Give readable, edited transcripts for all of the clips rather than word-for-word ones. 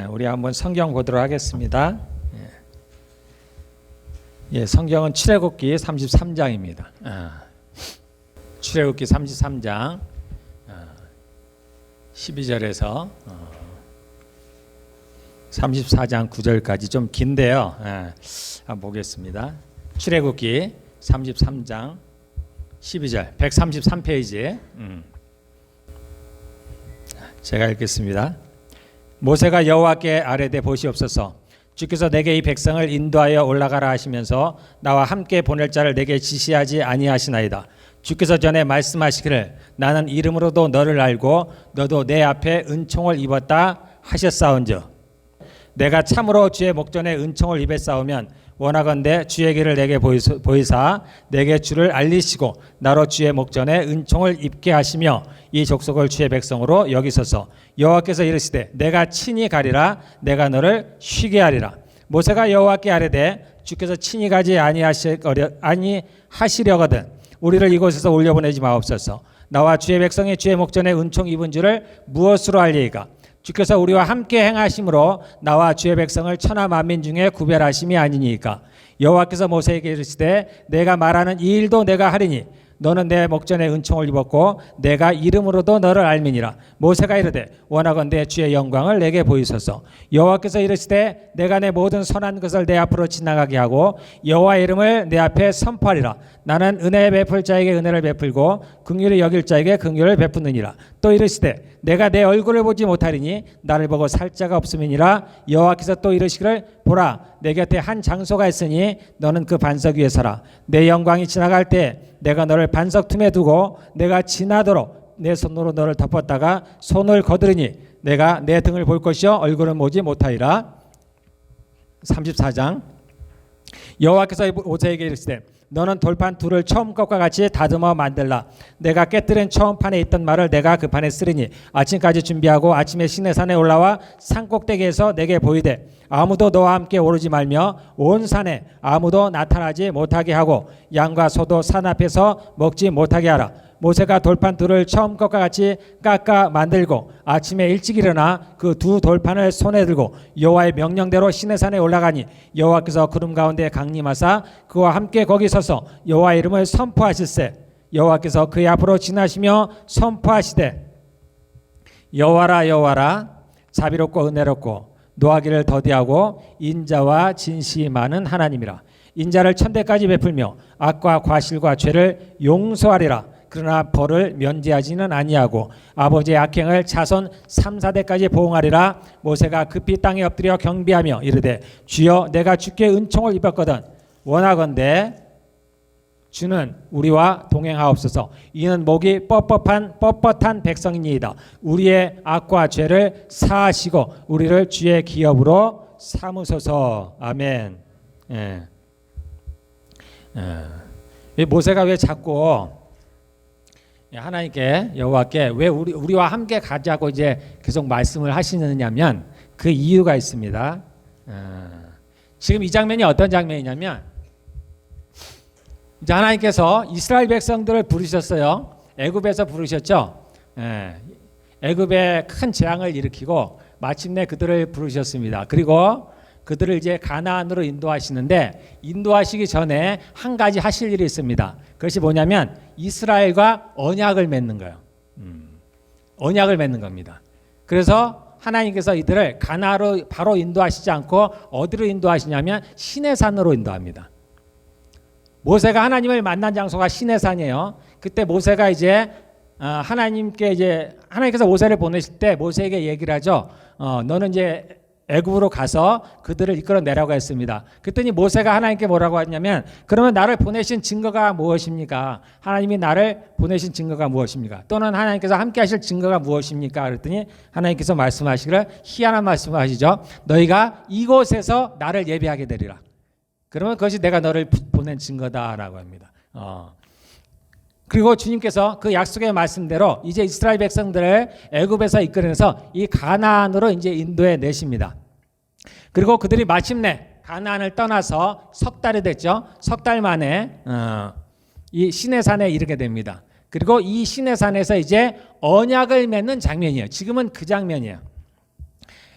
우리 한번 성경 보도록 하겠습니다. 성경은 출애굽기 33장입니다. 출애굽기 33장 12절에서 34장 9절까지 좀 긴데요. 한번 보겠습니다. 출애굽기 33장 12절 133페이지 제가 읽겠습니다. 모세가 여호와께 아뢰되 보시옵소서, 주께서 내게 이 백성을 인도하여 올라가라 하시면서 나와 함께 보낼 자를 내게 지시하지 아니하시나이다. 주께서 전에 말씀하시기를 나는 이름으로도 너를 알고 너도 내 앞에 은총을 입었다 하셨사온즉 내가 참으로 주의 목전에 은총을 입었사오면 원하건대 주의 길을 내게 보이사 내게 주를 알리시고 나로 주의 목전에 은총을 입게 하시며 이 족속을 주의 백성으로 여기소서. 여호와께서 이르시되 내가 친히 가리라. 내가 너를 쉬게 하리라. 모세가 여호와께 아뢰되 주께서 친히 가지 아니하시려거든 우리를 이곳에서 올려보내지 마옵소서. 나와 주의 백성이 주의 목전에 은총 입은 줄을 무엇으로 알리이까? 주께서 우리와 함께 행하심으로 나와 주의 백성을 천하 만민 중에 구별하심이 아니니까. 여호와께서 모세에게 이르시되 내가 말하는 이 일도 내가 하리니 너는 내 목전에 은총을 입었고 내가 이름으로도 너를 알미니라. 모세가 이르되 원하건대 주의 영광을 내게 보이소서. 여호와께서 이르시되 내가 내 모든 선한 것을 내 앞으로 지나가게 하고 여호와의 이름을 내 앞에 선포하리라. 나는 은혜 베풀 자에게 은혜를 베풀고 긍휼히 여길 자에게 긍휼을 베푸느니라. 또 이르시되 내가 내 얼굴을 보지 못하리니 나를 보고 살 자가 없음이니라. 여호와께서 또 이르시기를 보라 내 곁에 한 장소가 있으니 너는 그 반석 위에 서라. 내 영광이 지나갈 때 내가 너를 반석 틈에 두고 내가 지나도록 내 손으로 너를 덮었다가 손을 거두리니 내가 내 등을 볼 것이요 얼굴은 보지 못하리라. 34장 여호와께서 모세에게 이르시되 너는 돌판 둘을 처음 것과 같이 다듬어 만들라. 내가 깨뜨린 처음 판에 있던 말을 내가 그 판에 쓰리니 아침까지 준비하고 아침에 시내산에 올라와 산 꼭대기에서 내게 보이되 아무도 너와 함께 오르지 말며 온 산에 아무도 나타나지 못하게 하고 양과 소도 산 앞에서 먹지 못하게 하라. 모세가 돌판 둘을 처음 것과 같이 깎아 만들고 아침에 일찍 일어나 그 두 돌판을 손에 들고 여호와의 명령대로 시내산에 올라가니 여호와께서 구름 가운데 강림하사 그와 함께 거기 서서 여호와의 이름을 선포하실세. 여호와께서 그의 앞으로 지나시며 선포하시되 여호와라 여호와라 자비롭고 은혜롭고 노하기를 더디하고 인자와 진실이 많은 하나님이라. 인자를 천대까지 베풀며 악과 과실과 죄를 용서하리라. 그러나 벌을 면제하지는 아니하고 아버지의 악행을 자손 3, 4대까지 보응하리라. 모세가 급히 땅에 엎드려 경배하며 이르되 주여 내가 주께 은총을 입었거든 원하건대 주는 우리와 동행하옵소서. 이는 목이 뻣뻣한 백성이니이다. 우리의 악과 죄를 사하시고 우리를 주의 기업으로 삼으소서. 아멘. 모세가 왜 자꾸 하나님께 여호와께 왜 우리와 함께 가자고 이제 계속 말씀을 하시느냐면 그 이유가 있습니다. 지금 이 장면이 어떤 장면이냐면 이제 하나님께서 이스라엘 백성들을 부르셨어요. 애굽에서 부르셨죠. 애굽에 큰 재앙을 일으키고 마침내 그들을 부르셨습니다. 그리고 그들을 이제 가나안으로 인도하시는데 인도하시기 전에 한 가지 하실 일이 있습니다. 그것이 뭐냐면 이스라엘과 언약을 맺는 거예요. 언약을 맺는 겁니다. 그래서 하나님께서 이들을 가나안으로 바로 인도하시지 않고 어디로 인도하시냐면 시내산으로 인도합니다. 모세가 하나님을 만난 장소가 시내산이에요. 그때 모세가 이제 하나님께서 모세를 보내실 때 모세에게 얘기를 하죠. 너는 이제 애굽으로 가서 그들을 이끌어내라고 했습니다. 그랬더니 모세가 하나님께 뭐라고 했냐면 그러면 나를 보내신 증거가 무엇입니까? 하나님이 나를 보내신 증거가 무엇입니까? 또는 하나님께서 함께 하실 증거가 무엇입니까? 그랬더니 하나님께서 말씀하시기를 희한한 말씀을 하시죠. 너희가 이곳에서 나를 예배하게 되리라. 그러면 그것이 내가 너를 보낸 증거다라고 합니다. 그리고 주님께서 그 약속의 말씀대로 이제 이스라엘 백성들을 애굽에서 이끌어내서 이 가나안으로 이제 인도해 내십니다. 그리고 그들이 마침내 가나안을 떠나서 석 달이 됐죠. 석 달 만에 이 시내산에 이르게 됩니다. 그리고 이 시내산에서 이제 언약을 맺는 장면이에요. 지금은 그 장면이에요.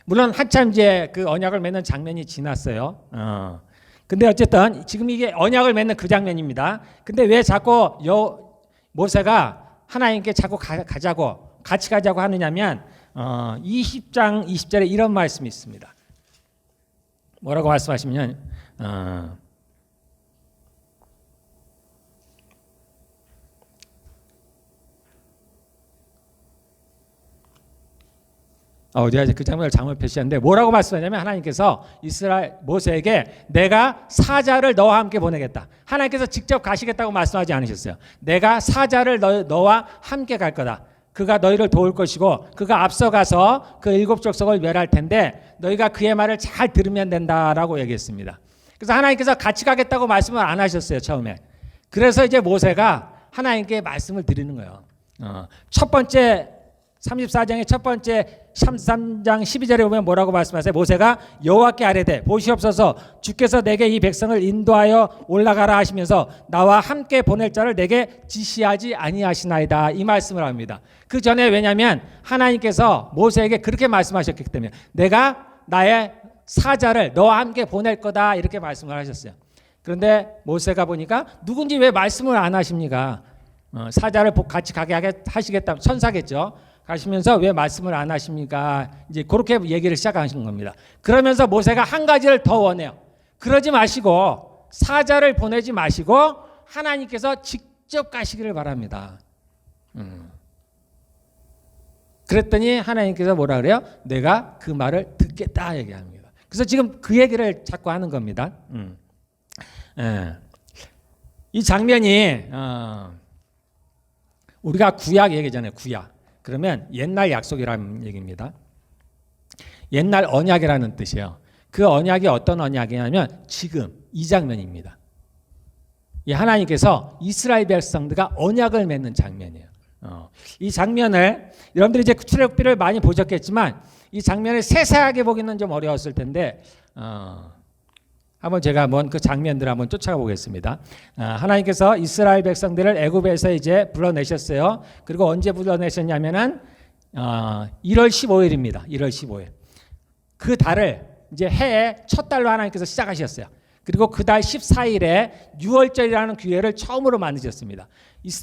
물론 한참 이제 그 언약을 맺는 장면이 지났어요. 근데 어쨌든 지금 이게 언약을 맺는 그 장면입니다. 근데 왜 자꾸 모세가 하나님께 자꾸 같이 가자고 하느냐면 20장 20절에 이런 말씀이 있습니다. 뭐라고 말씀하시면 어디야 그 장면을 잘못 표시했는데 뭐라고 말씀하냐면 하나님께서 이스라엘 모세에게 내가 사자를 너와 함께 보내겠다. 하나님께서 직접 가시겠다고 말씀하지 않으셨어요. 내가 사자를 너와 함께 갈 거다. 그가 너희를 도울 것이고 그가 앞서가서 그 7 족속을 멸할 텐데 너희가 그의 말을 잘 들으면 된다라고 얘기했습니다. 그래서 하나님께서 같이 가겠다고 말씀을 안 하셨어요, 처음에. 그래서 이제 모세가 하나님께 말씀을 드리는 거예요. 첫 번째 34장의 첫 번째 33장 12절에 보면 뭐라고 말씀하세요? 모세가 여호와께 아뢰되 보시옵소서 주께서 내게 이 백성을 인도하여 올라가라 하시면서 나와 함께 보낼 자를 내게 지시하지 아니하시나이다. 이 말씀을 합니다. 그 전에 왜냐하면 하나님께서 모세에게 그렇게 말씀하셨기 때문에 내가 나의 사자를 너와 함께 보낼 거다 이렇게 말씀을 하셨어요. 그런데 모세가 보니까 누군지 왜 말씀을 안 하십니까? 사자를 같이 가게 하시겠다. 천사겠죠. 가시면서 왜 말씀을 안 하십니까? 이제 그렇게 얘기를 시작하시는 겁니다. 그러면서 모세가 한 가지를 더 원해요. 그러지 마시고 사자를 보내지 마시고 하나님께서 직접 가시기를 바랍니다. 그랬더니 하나님께서 뭐라 그래요? 내가 그 말을 듣겠다 얘기합니다. 그래서 지금 그 얘기를 자꾸 하는 겁니다. 이 장면이 우리가 구약 얘기잖아요. 구약. 그러면 옛날 약속이라는 얘기입니다. 옛날 언약이라는 뜻이에요. 그 언약이 어떤 언약이냐면 지금 이 장면입니다. 하나님께서 이스라엘 백성들과 언약을 맺는 장면이에요. 이 장면을 여러분들이 이제 출애굽기를 많이 보셨겠지만 이 장면을 세세하게 보기는 좀 어려웠을 텐데 한번 제가 그 장면들을 한번 쫓아가 보겠습니다. 하나님께서 이스라엘 백성들을 애굽에서 이제 불러내셨어요. 그리고 언제 불러내셨냐면은 1월 15일입니다. 1월 15일. 그 달을 이제 해의 첫 달로 하나님께서 시작하셨어요. 그리고 그 달 14일에 유월절이라는 규례를 처음으로 만드셨습니다.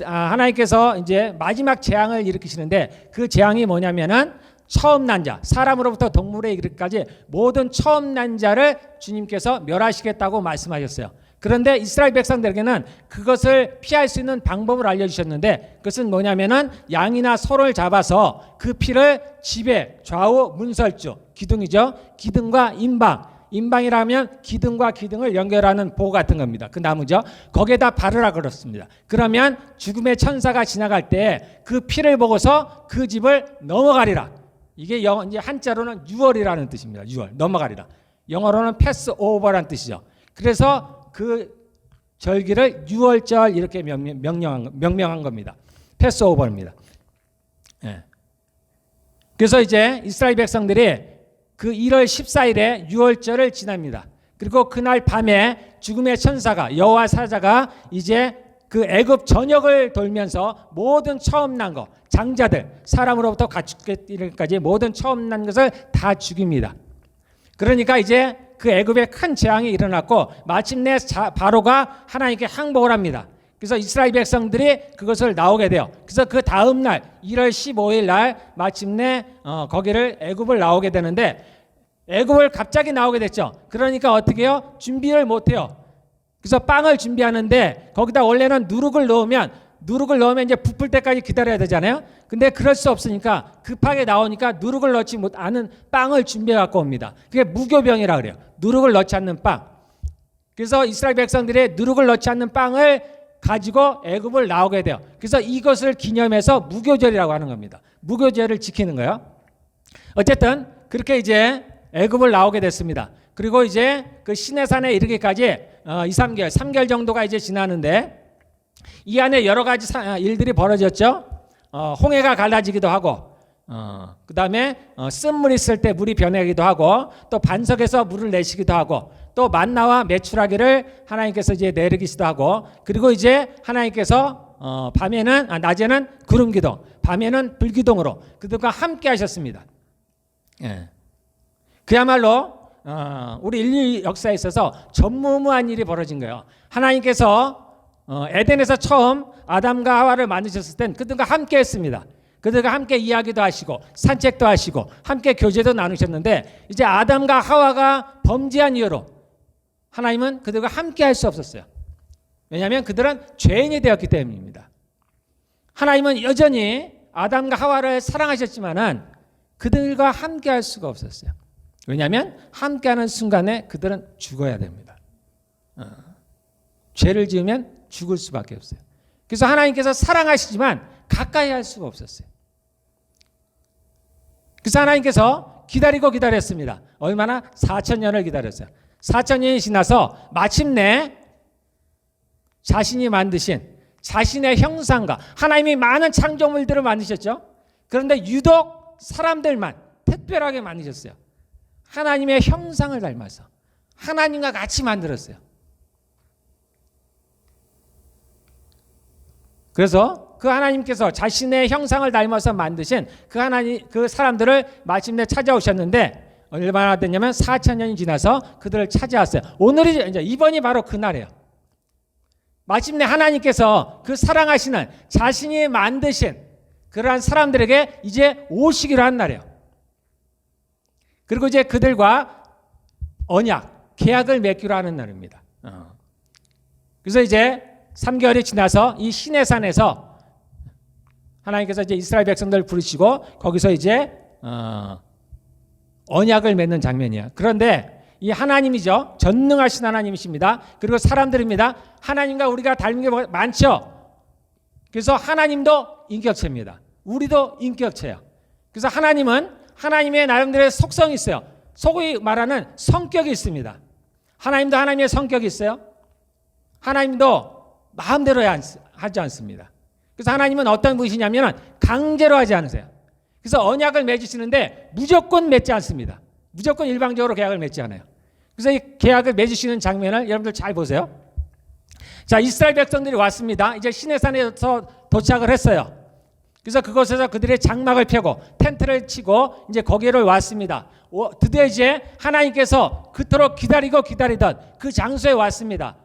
하나님께서 이제 마지막 재앙을 일으키시는데 그 재앙이 뭐냐면은 처음 난 자, 사람으로부터 동물에 이르기까지 모든 처음 난 자를 주님께서 멸하시겠다고 말씀하셨어요. 그런데 이스라엘 백성들에게는 그것을 피할 수 있는 방법을 알려주셨는데 그것은 뭐냐면은 양이나 소를 잡아서 그 피를 집에 좌우 문설주, 기둥이죠. 기둥과 인방이라면 기둥과 기둥을 연결하는 보 같은 겁니다. 그 나무죠. 거기에다 바르라 그렇습니다. 그러면 죽음의 천사가 지나갈 때 그 피를 보고서 그 집을 넘어가리라. 이게 이제 한자로는 유월이라는 뜻입니다. 유월, 넘어가리라. 영어로는 패스 오버라는 뜻이죠. 그래서 그 절기를 유월절 이렇게 명명한 겁니다. 패스 오버입니다. 예. 그래서 이제 이스라엘 백성들이 그 1월 14일에 유월절을 지납니다. 그리고 그날 밤에 죽음의 천사가 여호와 사자가 이제 그 애굽 전역을 돌면서 모든 처음 난 거, 장자들, 사람으로부터 가축까지 모든 처음 난 것을 다 죽입니다. 그러니까 이제 그 애굽에 큰 재앙이 일어났고 마침내 바로가 하나님께 항복을 합니다. 그래서 이스라엘 백성들이 그것을 나오게 돼요. 그래서 그 다음 날 1월 15일 날 마침내 거기를 애굽을 나오게 되는데 애굽을 갑자기 나오게 됐죠. 그러니까 어떻게 해요? 준비를 못 해요. 그래서 빵을 준비하는데 거기다 원래는 누룩을 넣으면 이제 부풀 때까지 기다려야 되잖아요. 근데 그럴 수 없으니까 급하게 나오니까 누룩을 넣지 않은 빵을 준비해 갖고 옵니다. 그게 무교병이라 그래요. 누룩을 넣지 않는 빵. 그래서 이스라엘 백성들이 누룩을 넣지 않는 빵을 가지고 애굽을 나오게 돼요. 그래서 이것을 기념해서 무교절이라고 하는 겁니다. 무교절을 지키는 거예요. 어쨌든 그렇게 이제 애굽을 나오게 됐습니다. 그리고 이제 그 시내산에 이르기까지 2-3개월, 3개월 정도가 이제 지나는데 이 안에 여러 가지 일들이 벌어졌죠. 홍해가 갈라지기도 하고 그 다음에 쓴물 있을 때 물이 변하기도 하고 또 반석에서 물을 내쉬기도 하고 또 만나와 메추라기를 하나님께서 이제 내리기도 하고 그리고 이제 하나님께서 낮에는 구름 기둥, 밤에는 불 기둥으로 그들과 함께 하셨습니다. 예. 그야말로 우리 인류 역사에 있어서 전무후무한 일이 벌어진 거예요. 하나님께서 에덴에서 처음 아담과 하와를 만드셨을 땐 그들과 함께 했습니다. 그들과 함께 이야기도 하시고 산책도 하시고 함께 교제도 나누셨는데 이제 아담과 하와가 범죄한 이유로 하나님은 그들과 함께 할 수 없었어요. 왜냐하면 그들은 죄인이 되었기 때문입니다. 하나님은 여전히 아담과 하와를 사랑하셨지만은 그들과 함께 할 수가 없었어요. 왜냐하면 함께하는 순간에 그들은 죽어야 됩니다. 죄를 지으면 죽을 수밖에 없어요. 그래서 하나님께서 사랑하시지만 가까이 할 수가 없었어요. 그래서 하나님께서 기다렸습니다. 얼마나? 4,000년을 기다렸어요. 4,000년이 지나서 마침내 자신이 만드신 자신의 형상과 하나님이 많은 창조물들을 만드셨죠. 그런데 유독 사람들만 특별하게 만드셨어요. 하나님의 형상을 닮아서 하나님과 같이 만들었어요. 그래서 그 하나님께서 자신의 형상을 닮아서 만드신 그 사람들을 마침내 찾아오셨는데 얼마나 됐냐면 4,000년이 지나서 그들을 찾아왔어요. 오늘이 이제 이번이 바로 그날이에요. 마침내 하나님께서 그 사랑하시는 자신이 만드신 그러한 사람들에게 이제 오시기로 한 날이에요. 그리고 이제 그들과 언약, 계약을 맺기로 하는 날입니다. 그래서 이제 3개월이 지나서 이 시내산에서 하나님께서 이제 이스라엘 백성들을 부르시고 거기서 이제 언약을 맺는 장면이에요. 그런데 이 하나님이죠. 전능하신 하나님이십니다. 그리고 사람들입니다. 하나님과 우리가 닮은 게 많죠. 그래서 하나님도 인격체입니다. 우리도 인격체예요. 그래서 하나님은 하나님의 나름대로의 속성이 있어요. 소위 말하는 성격이 있습니다. 하나님도 하나님의 성격이 있어요. 하나님도 마음대로 하지 않습니다. 그래서 하나님은 어떤 분이시냐면 강제로 하지 않으세요. 그래서 언약을 맺으시는데 무조건 맺지 않습니다. 무조건 일방적으로 계약을 맺지 않아요. 그래서 이 계약을 맺으시는 장면을 여러분들 잘 보세요. 자, 이스라엘 백성들이 왔습니다. 이제 시내산에서 도착을 했어요. 그래서 그곳에서 그들의 장막을 펴고 텐트를 치고 이제 거기를 왔습니다. 드디어 이제 하나님께서 그토록 기다리던 그 장소에 왔습니다.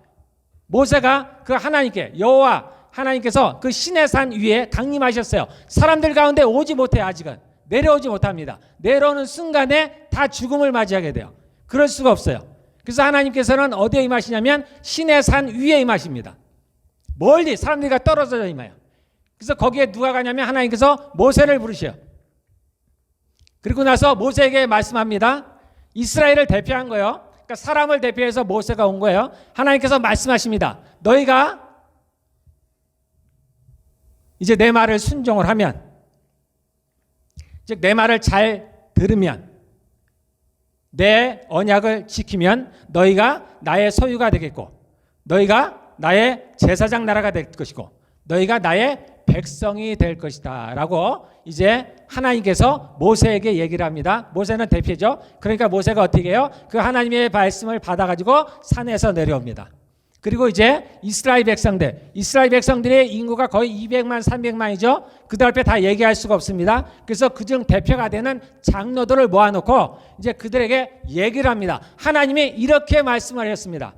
모세가 그 하나님께 여호와 하나님께서 그 시내산 위에 강림하셨어요. 사람들 가운데 오지 못해요. 아직은 내려오지 못합니다. 내려오는 순간에 다 죽음을 맞이하게 돼요. 그럴 수가 없어요. 그래서 하나님께서는 어디에 임하시냐면 시내산 위에 임하십니다. 멀리 사람들이 떨어져 임해요. 그래서 거기에 누가 가냐면 하나님께서 모세를 부르셔요. 그리고 나서 모세에게 말씀합니다. 이스라엘을 대표한 거예요. 그러니까 사람을 대표해서 모세가 온 거예요. 하나님께서 말씀하십니다. 너희가 이제 내 말을 순종을 하면, 즉 내 말을 잘 들으면, 내 언약을 지키면 너희가 나의 소유가 되겠고, 너희가 나의 제사장 나라가 될 것이고, 너희가 나의 백성이 될 것이다 라고 이제 하나님께서 모세에게 얘기를 합니다. 모세는 대표죠. 그러니까 모세가 어떻게 해요? 그 하나님의 말씀을 받아가지고 산에서 내려옵니다. 그리고 이제 이스라엘 백성들의 인구가 거의 200만 300만이죠. 그들 앞에 다 얘기할 수가 없습니다. 그래서 그중 대표가 되는 장로들을 모아놓고 이제 그들에게 얘기를 합니다. 하나님이 이렇게 말씀을 했습니다.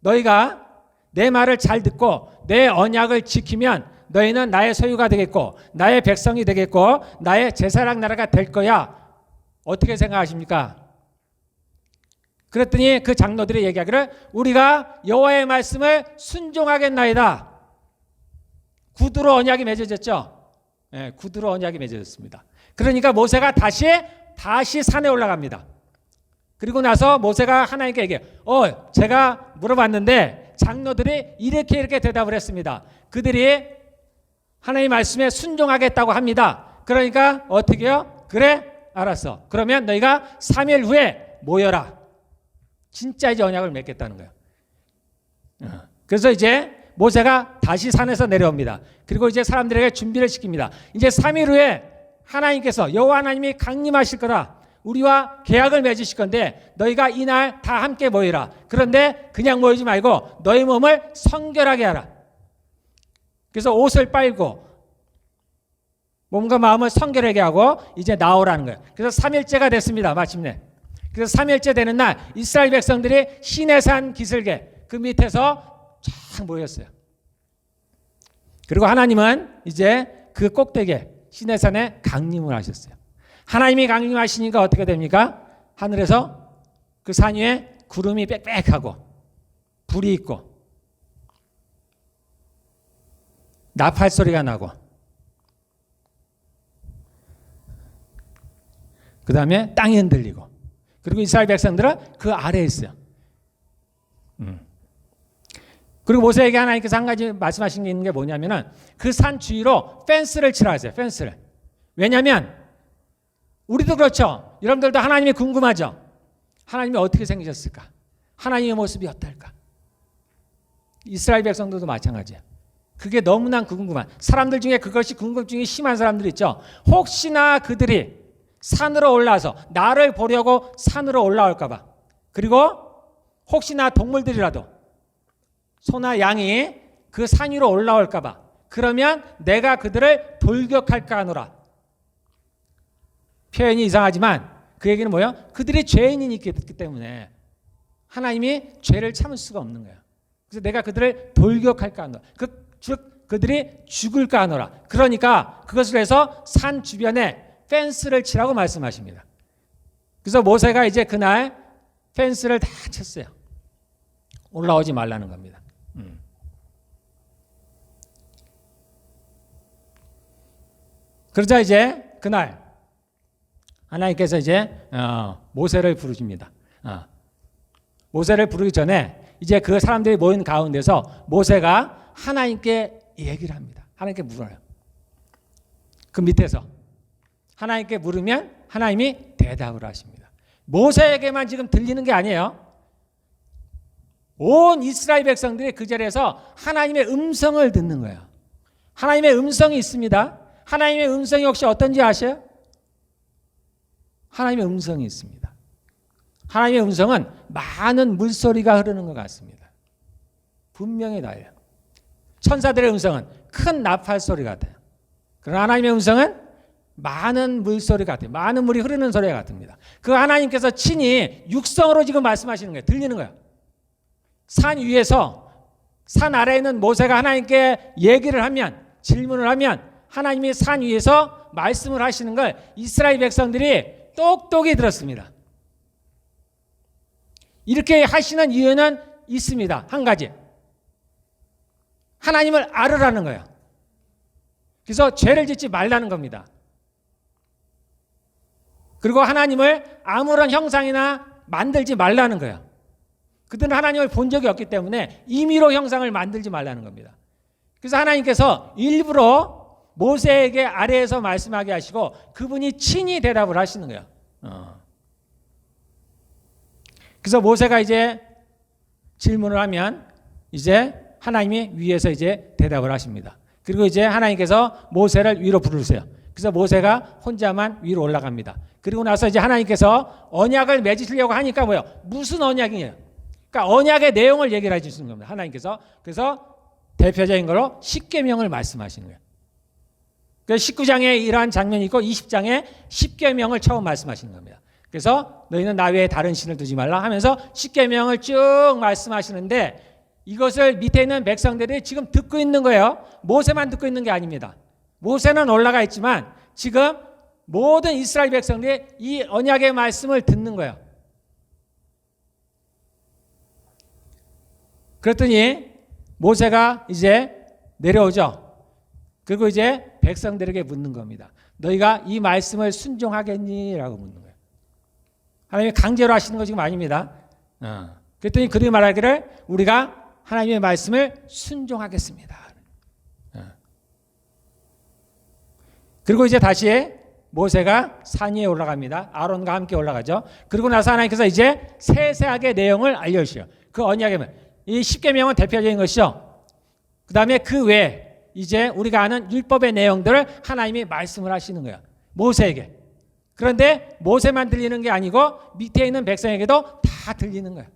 너희가 내 말을 잘 듣고 내 언약을 지키면 너희는 나의 소유가 되겠고 나의 백성이 되겠고 나의 제사장 나라가 될 거야. 어떻게 생각하십니까? 그랬더니 그 장로들이 얘기하기를 우리가 여호와의 말씀을 순종하겠나이다. 구두로 언약이 맺어졌죠. 네, 구두로 언약이 맺어졌습니다. 그러니까 모세가 다시 산에 올라갑니다. 그리고 나서 모세가 하나님께 얘기해요. 제가 물어봤는데 장로들이 이렇게 대답을 했습니다. 그들이 하나님의 말씀에 순종하겠다고 합니다. 그러니까 어떻게 해요? 그래, 알았어. 그러면 너희가 3일 후에 모여라. 진짜 이제 언약을 맺겠다는 거예요. 그래서 이제 모세가 다시 산에서 내려옵니다. 그리고 이제 사람들에게 준비를 시킵니다. 이제 3일 후에 하나님께서 여호와 하나님이 강림하실 거다. 우리와 계약을 맺으실 건데 너희가 이날 다 함께 모이라. 그런데 그냥 모이지 말고 너희 몸을 성결하게 하라. 그래서 옷을 빨고 몸과 마음을 성결하게 하고 이제 나오라는 거예요. 그래서 3일째가 됐습니다. 마침내. 그래서 3일째 되는 날 이스라엘 백성들이 시내산 기슭에 그 밑에서 쫙 모였어요. 그리고 하나님은 이제 그 꼭대기에 시내산에 강림을 하셨어요. 하나님이 강림하시니까 어떻게 됩니까? 하늘에서 그 산 위에 구름이 빽빽하고 불이 있고 나팔 소리가 나고 그 다음에 땅이 흔들리고 그리고 이스라엘 백성들은 그 아래에 있어요. 그리고 모세에게 하나님께서 한 가지 말씀하신 게 있는 게 뭐냐면은 그 산 주위로 펜스를 치라 하세요. 펜스를. 왜냐하면 우리도 그렇죠. 여러분들도 하나님이 궁금하죠. 하나님이 어떻게 생기셨을까? 하나님의 모습이 어떨까? 이스라엘 백성들도 마찬가지예요. 그게 너무나 궁금한 사람들 중에 그것이 궁금증이 심한 사람들이 있죠. 혹시나 그들이 산으로 올라와서 나를 보려고 산으로 올라올까 봐. 그리고 혹시나 동물들이라도 소나 양이 그 산 위로 올라올까 봐. 그러면 내가 그들을 돌격할까 하노라. 표현이 이상하지만 그 얘기는 뭐예요? 그들이 죄인이 있기 때문에 하나님이 죄를 참을 수가 없는 거예요. 그래서 내가 그들을 돌격할까 하노라. 즉 그들이 죽을까 하노라. 그러니까 그것을 해서 산 주변에 펜스를 치라고 말씀하십니다. 그래서 모세가 이제 그날 펜스를 다 쳤어요. 올라오지 말라는 겁니다. 그러자 이제 그날 하나님께서 이제 모세를 부르십니다. 모세를 부르기 전에 이제 그 사람들이 모인 가운데서 모세가 하나님께 얘기를 합니다. 하나님께 물어요. 그 밑에서 하나님께 물으면 하나님이 대답을 하십니다. 모세에게만 지금 들리는 게 아니에요. 온 이스라엘 백성들이 그 자리에서 하나님의 음성을 듣는 거예요. 하나님의 음성이 있습니다. 하나님의 음성이 혹시 어떤지 아세요? 하나님의 음성이 있습니다. 하나님의 음성은 많은 물소리가 흐르는 것 같습니다. 분명히 나요. 천사들의 음성은 큰 나팔 소리 같아요. 그러나 하나님의 음성은 많은 물소리 같아요. 많은 물이 흐르는 소리 같습니다. 그 하나님께서 친히 육성으로 지금 말씀하시는 거예요. 들리는 거예요. 산 위에서 산 아래에 있는 모세가 하나님께 얘기를 하면 질문을 하면 하나님이 산 위에서 말씀을 하시는 걸 이스라엘 백성들이 똑똑히 들었습니다. 이렇게 하시는 이유는 있습니다. 한 가지. 하나님을 알으라는 거예요. 그래서 죄를 짓지 말라는 겁니다. 그리고 하나님을 아무런 형상이나 만들지 말라는 거예요. 그들은 하나님을 본 적이 없기 때문에 임의로 형상을 만들지 말라는 겁니다. 그래서 하나님께서 일부러 모세에게 아래에서 말씀하게 하시고 그분이 친히 대답을 하시는 거예요. 그래서 모세가 이제 질문을 하면 이제 하나님이 위에서 이제 대답을 하십니다. 그리고 이제 하나님께서 모세를 위로 부르세요. 그래서 모세가 혼자만 위로 올라갑니다. 그리고 나서 이제 하나님께서 언약을 맺으시려고 하니까 뭐예요? 무슨 언약이에요? 그러니까 언약의 내용을 얘기를 해주시는 겁니다. 하나님께서. 그래서 대표적인 걸로 십계명을 말씀하시는 거예요. 그래서 19장에 이러한 장면이 있고 20장에 십계명을 처음 말씀하시는 겁니다. 그래서 너희는 나 외에 다른 신을 두지 말라 하면서 십계명을 쭉 말씀하시는데 이것을 밑에 있는 백성들이 지금 듣고 있는 거예요. 모세만 듣고 있는 게 아닙니다. 모세는 올라가 있지만 지금 모든 이스라엘 백성들이 이 언약의 말씀을 듣는 거예요. 그랬더니 모세가 이제 내려오죠. 그리고 이제 백성들에게 묻는 겁니다. 너희가 이 말씀을 순종하겠니? 라고 묻는 거예요. 하나님이 강제로 하시는 거 지금 아닙니다. 그랬더니 그들이 말하기를 우리가 하나님의 말씀을 순종하겠습니다. 그리고 이제 다시 모세가 산 위에 올라갑니다. 아론과 함께 올라가죠. 그리고 나서 하나님께서 이제 세세하게 내용을 알려주셔요. 그 언약의 이 십계명은 대표적인 것이죠. 그 다음에 그 외에 이제 우리가 아는 율법의 내용들을 하나님이 말씀을 하시는 거예요. 모세에게. 그런데 모세만 들리는 게 아니고 밑에 있는 백성에게도 다 들리는 거예요.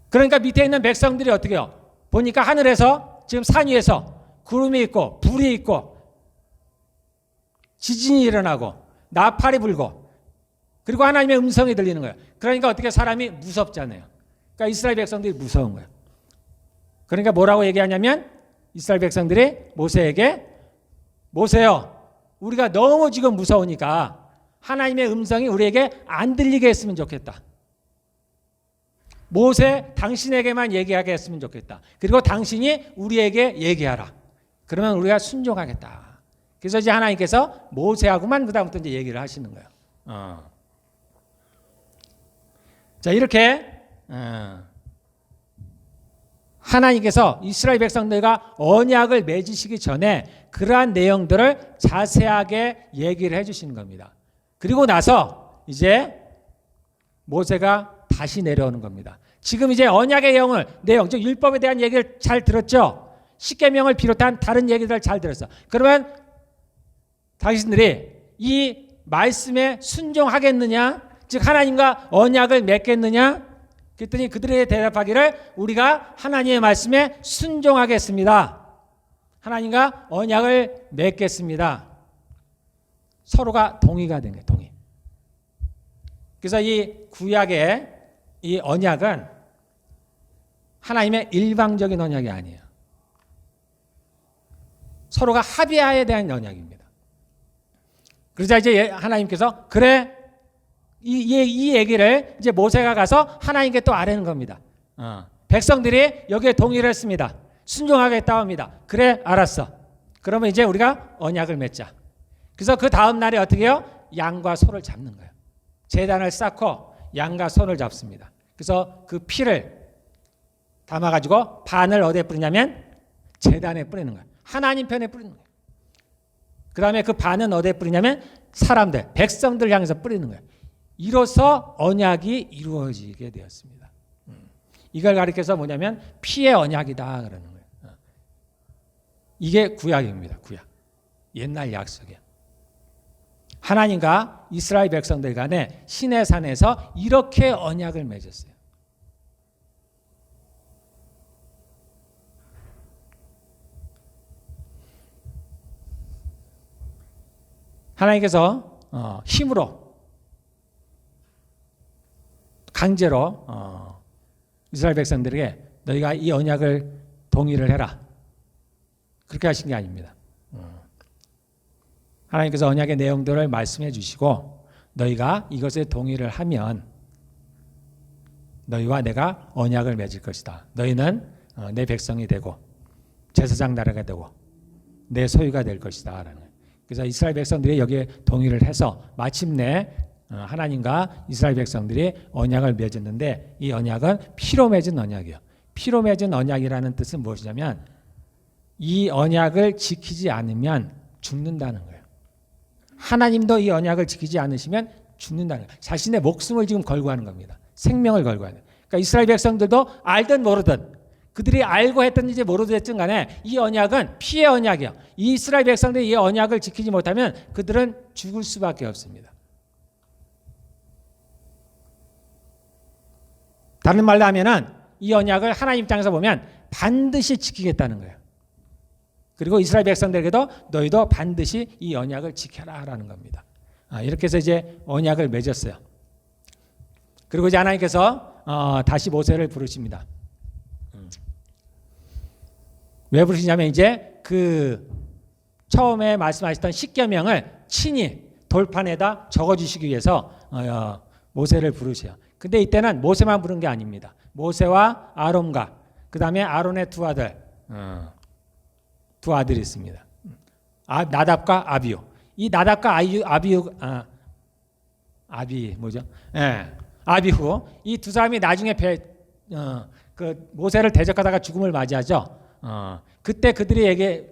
그러니까 밑에 있는 백성들이 어떻게 해요? 보니까 하늘에서 지금 산 위에서 구름이 있고 불이 있고 지진이 일어나고 나팔이 불고 그리고 하나님의 음성이 들리는 거예요. 그러니까 어떻게 사람이 무섭잖아요. 그러니까 이스라엘 백성들이 무서운 거예요. 그러니까 뭐라고 얘기하냐면 이스라엘 백성들이 모세에게 모세요, 우리가 너무 지금 무서우니까 하나님의 음성이 우리에게 안 들리게 했으면 좋겠다. 모세, 당신에게만 얘기하게 했으면 좋겠다. 그리고 당신이 우리에게 얘기하라. 그러면 우리가 순종하겠다. 그래서 이제 하나님께서 모세하고만 그다음부터 이제 얘기를 하시는 거예요. 자, 이렇게 하나님께서 이스라엘 백성들과 언약을 맺으시기 전에 그러한 내용들을 자세하게 얘기를 해주시는 겁니다. 그리고 나서 이제 모세가 다시 내려오는 겁니다. 지금 이제 언약의 내용, 즉 율법에 대한 얘기를 잘 들었죠? 십계명을 비롯한 다른 얘기들을 잘 들었어. 그러면 당신들이 이 말씀에 순종하겠느냐? 즉 하나님과 언약을 맺겠느냐? 그랬더니 그들의 대답하기를 우리가 하나님의 말씀에 순종하겠습니다. 하나님과 언약을 맺겠습니다. 서로가 동의가 된 거예요. 동의. 그래서 이 구약의 이 언약은 하나님의 일방적인 언약이 아니에요. 서로가 합의하에 대한 언약입니다. 그러자 이제 하나님께서 그래, 이 얘기를 이제 모세가 가서 하나님께 또 아뢰는 겁니다. 백성들이 여기에 동의를 했습니다. 순종하겠다고 합니다. 그래, 알았어. 그러면 이제 우리가 언약을 맺자. 그래서 그 다음 날에 어떻게 해요? 양과 소를 잡는 거예요. 제단을 쌓고 양과 소를 잡습니다. 그래서 그 피를 담아가지고 반을 어디에 뿌리냐면 제단에 뿌리는 거예요. 하나님 편에 뿌리는 거예요. 그 다음에 그 반은 어디에 뿌리냐면 사람들, 백성들 향해서 뿌리는 거예요. 이로써 언약이 이루어지게 되었습니다. 이걸 가리켜서 뭐냐면 피의 언약이다 그러는 거예요. 이게 구약입니다. 구약. 옛날 약속이야. 하나님과 이스라엘 백성들 간에 시내산에서 이렇게 언약을 맺었어요. 하나님께서 힘으로 강제로 이스라엘 백성들에게 너희가 이 언약을 동의를 해라. 그렇게 하신 게 아닙니다. 하나님께서 언약의 내용들을 말씀해 주시고 너희가 이것에 동의를 하면 너희와 내가 언약을 맺을 것이다. 너희는 내 백성이 되고 제사장 나라가 되고 내 소유가 될 것이다. 라는 거예요. 그래서 이스라엘 백성들이 여기에 동의를 해서 마침내 하나님과 이스라엘 백성들이 언약을 맺었는데 이 언약은 피로 맺은 언약이에요. 피로 맺은 언약이라는 뜻은 무엇이냐면 이 언약을 지키지 않으면 죽는다는 거예요. 하나님도 이 언약을 지키지 않으시면 죽는다는 거예요. 자신의 목숨을 지금 걸고 하는 겁니다. 생명을 걸고 하는. 그러니까 이스라엘 백성들도 알든 모르든 그들이 알고 했든지 모르든 했든 간에 이 언약은 피의 언약이에요. 이 이스라엘 백성들이 이 언약을 지키지 못하면 그들은 죽을 수밖에 없습니다. 다른 말로 하면은 이 언약을 하나님 입장에서 보면 반드시 지키겠다는 거예요. 그리고 이스라엘 백성들에게도 너희도 반드시 이 언약을 지켜라라는 겁니다. 이렇게 해서 이제 언약을 맺었어요. 그리고 이제 하나님께서 다시 모세를 부르십니다. 왜 부르시냐면 이제 그 처음에 말씀하셨던 십계명을 친히 돌판에다 적어주시기 위해서 모세를 부르세요. 근데 이때는 모세만 부른 게 아닙니다. 모세와 아론과 그 다음에 아론의 두 아들이 있습니다. 나답과 아비후. 이 나답과 아비후 이 두 사람이 나중에 그 모세를 대적하다가 죽음을 맞이하죠. 그때 그들이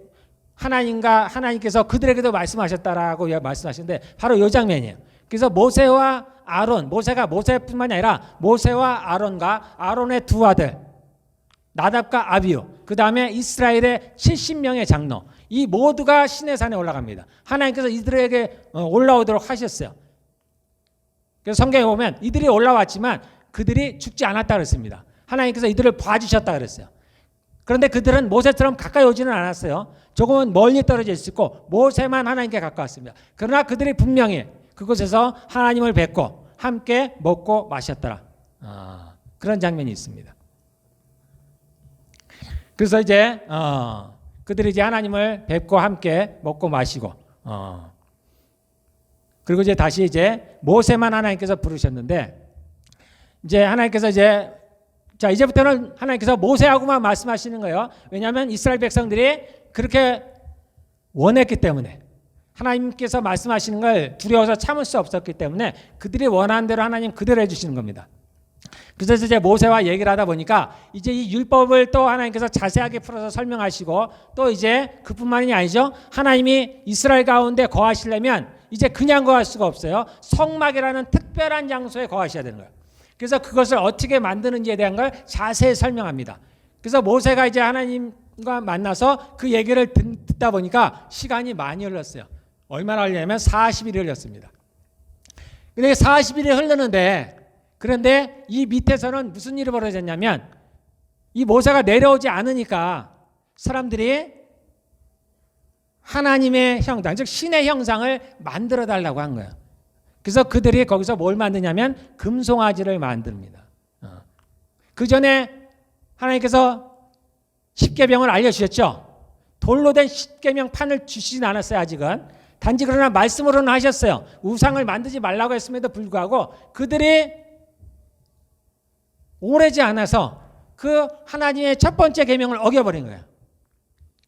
하나님께서 그들에게도 말씀하셨다라고 말씀하시는데 바로 이 장면이에요. 그래서 모세와 아론, 모세가 모세뿐만이 아니라 모세와 아론과 아론의 두 아들 나답과 아비후, 그 다음에 이스라엘의 70명의 장로, 이 모두가 시내산에 올라갑니다. 하나님께서 이들에게 올라오도록 하셨어요. 그래서 성경에 보면 이들이 올라왔지만 그들이 죽지 않았다 그랬습니다. 하나님께서 이들을 봐주셨다 그랬어요. 그런데 그들은 모세처럼 가까이 오지는 않았어요. 조금은 멀리 떨어져 있었고 모세만 하나님께 가까웠습니다. 그러나 그들이 분명히 그곳에서 하나님을 뵙고 함께 먹고 마셨더라. 그런 장면이 있습니다. 그래서 이제 그들이 이제 하나님을 뵙고 함께 먹고 마시고 그리고 이제 다시 이제 모세만 하나님께서 부르셨는데 이제 하나님께서 이제 자 이제부터는 하나님께서 모세하고만 말씀하시는 거예요. 왜냐하면 이스라엘 백성들이 그렇게 원했기 때문에 하나님께서 말씀하시는 걸 두려워서 참을 수 없었기 때문에 그들이 원하는 대로 하나님 그대로 해주시는 겁니다. 그래서 이제 모세와 얘기를 하다 보니까 이제 이 율법을 또 하나님께서 자세하게 풀어서 설명하시고 또 이제 그뿐만이 아니죠. 하나님이 이스라엘 가운데 거하시려면 이제 그냥 거할 수가 없어요. 성막이라는 특별한 장소에 거하셔야 되는 거예요. 그래서 그것을 어떻게 만드는지에 대한 걸 자세히 설명합니다. 그래서 모세가 이제 하나님과 만나서 그 얘기를 듣다 보니까 시간이 많이 흘렀어요. 얼마나 흘렸냐면 40일이 흘렸습니다. 근데 40일이 흐르는데 그런데 이 밑에서는 무슨 일이 벌어졌냐면 이 모세가 내려오지 않으니까 사람들이 하나님의 형상, 즉 신의 형상을 만들어 달라고 한 거예요. 그래서 그들이 거기서 뭘 만드냐면 금송아지를 만듭니다. 그 전에 하나님께서 십계명을 알려주셨죠. 돌로 된 십계명 판을 주시진 않았어요. 아직은. 단지 그러나 말씀으로는 하셨어요. 우상을 만들지 말라고 했음에도 불구하고 그들이 오래지 않아서 그 하나님의 첫 번째 계명을 어겨버린 거예요.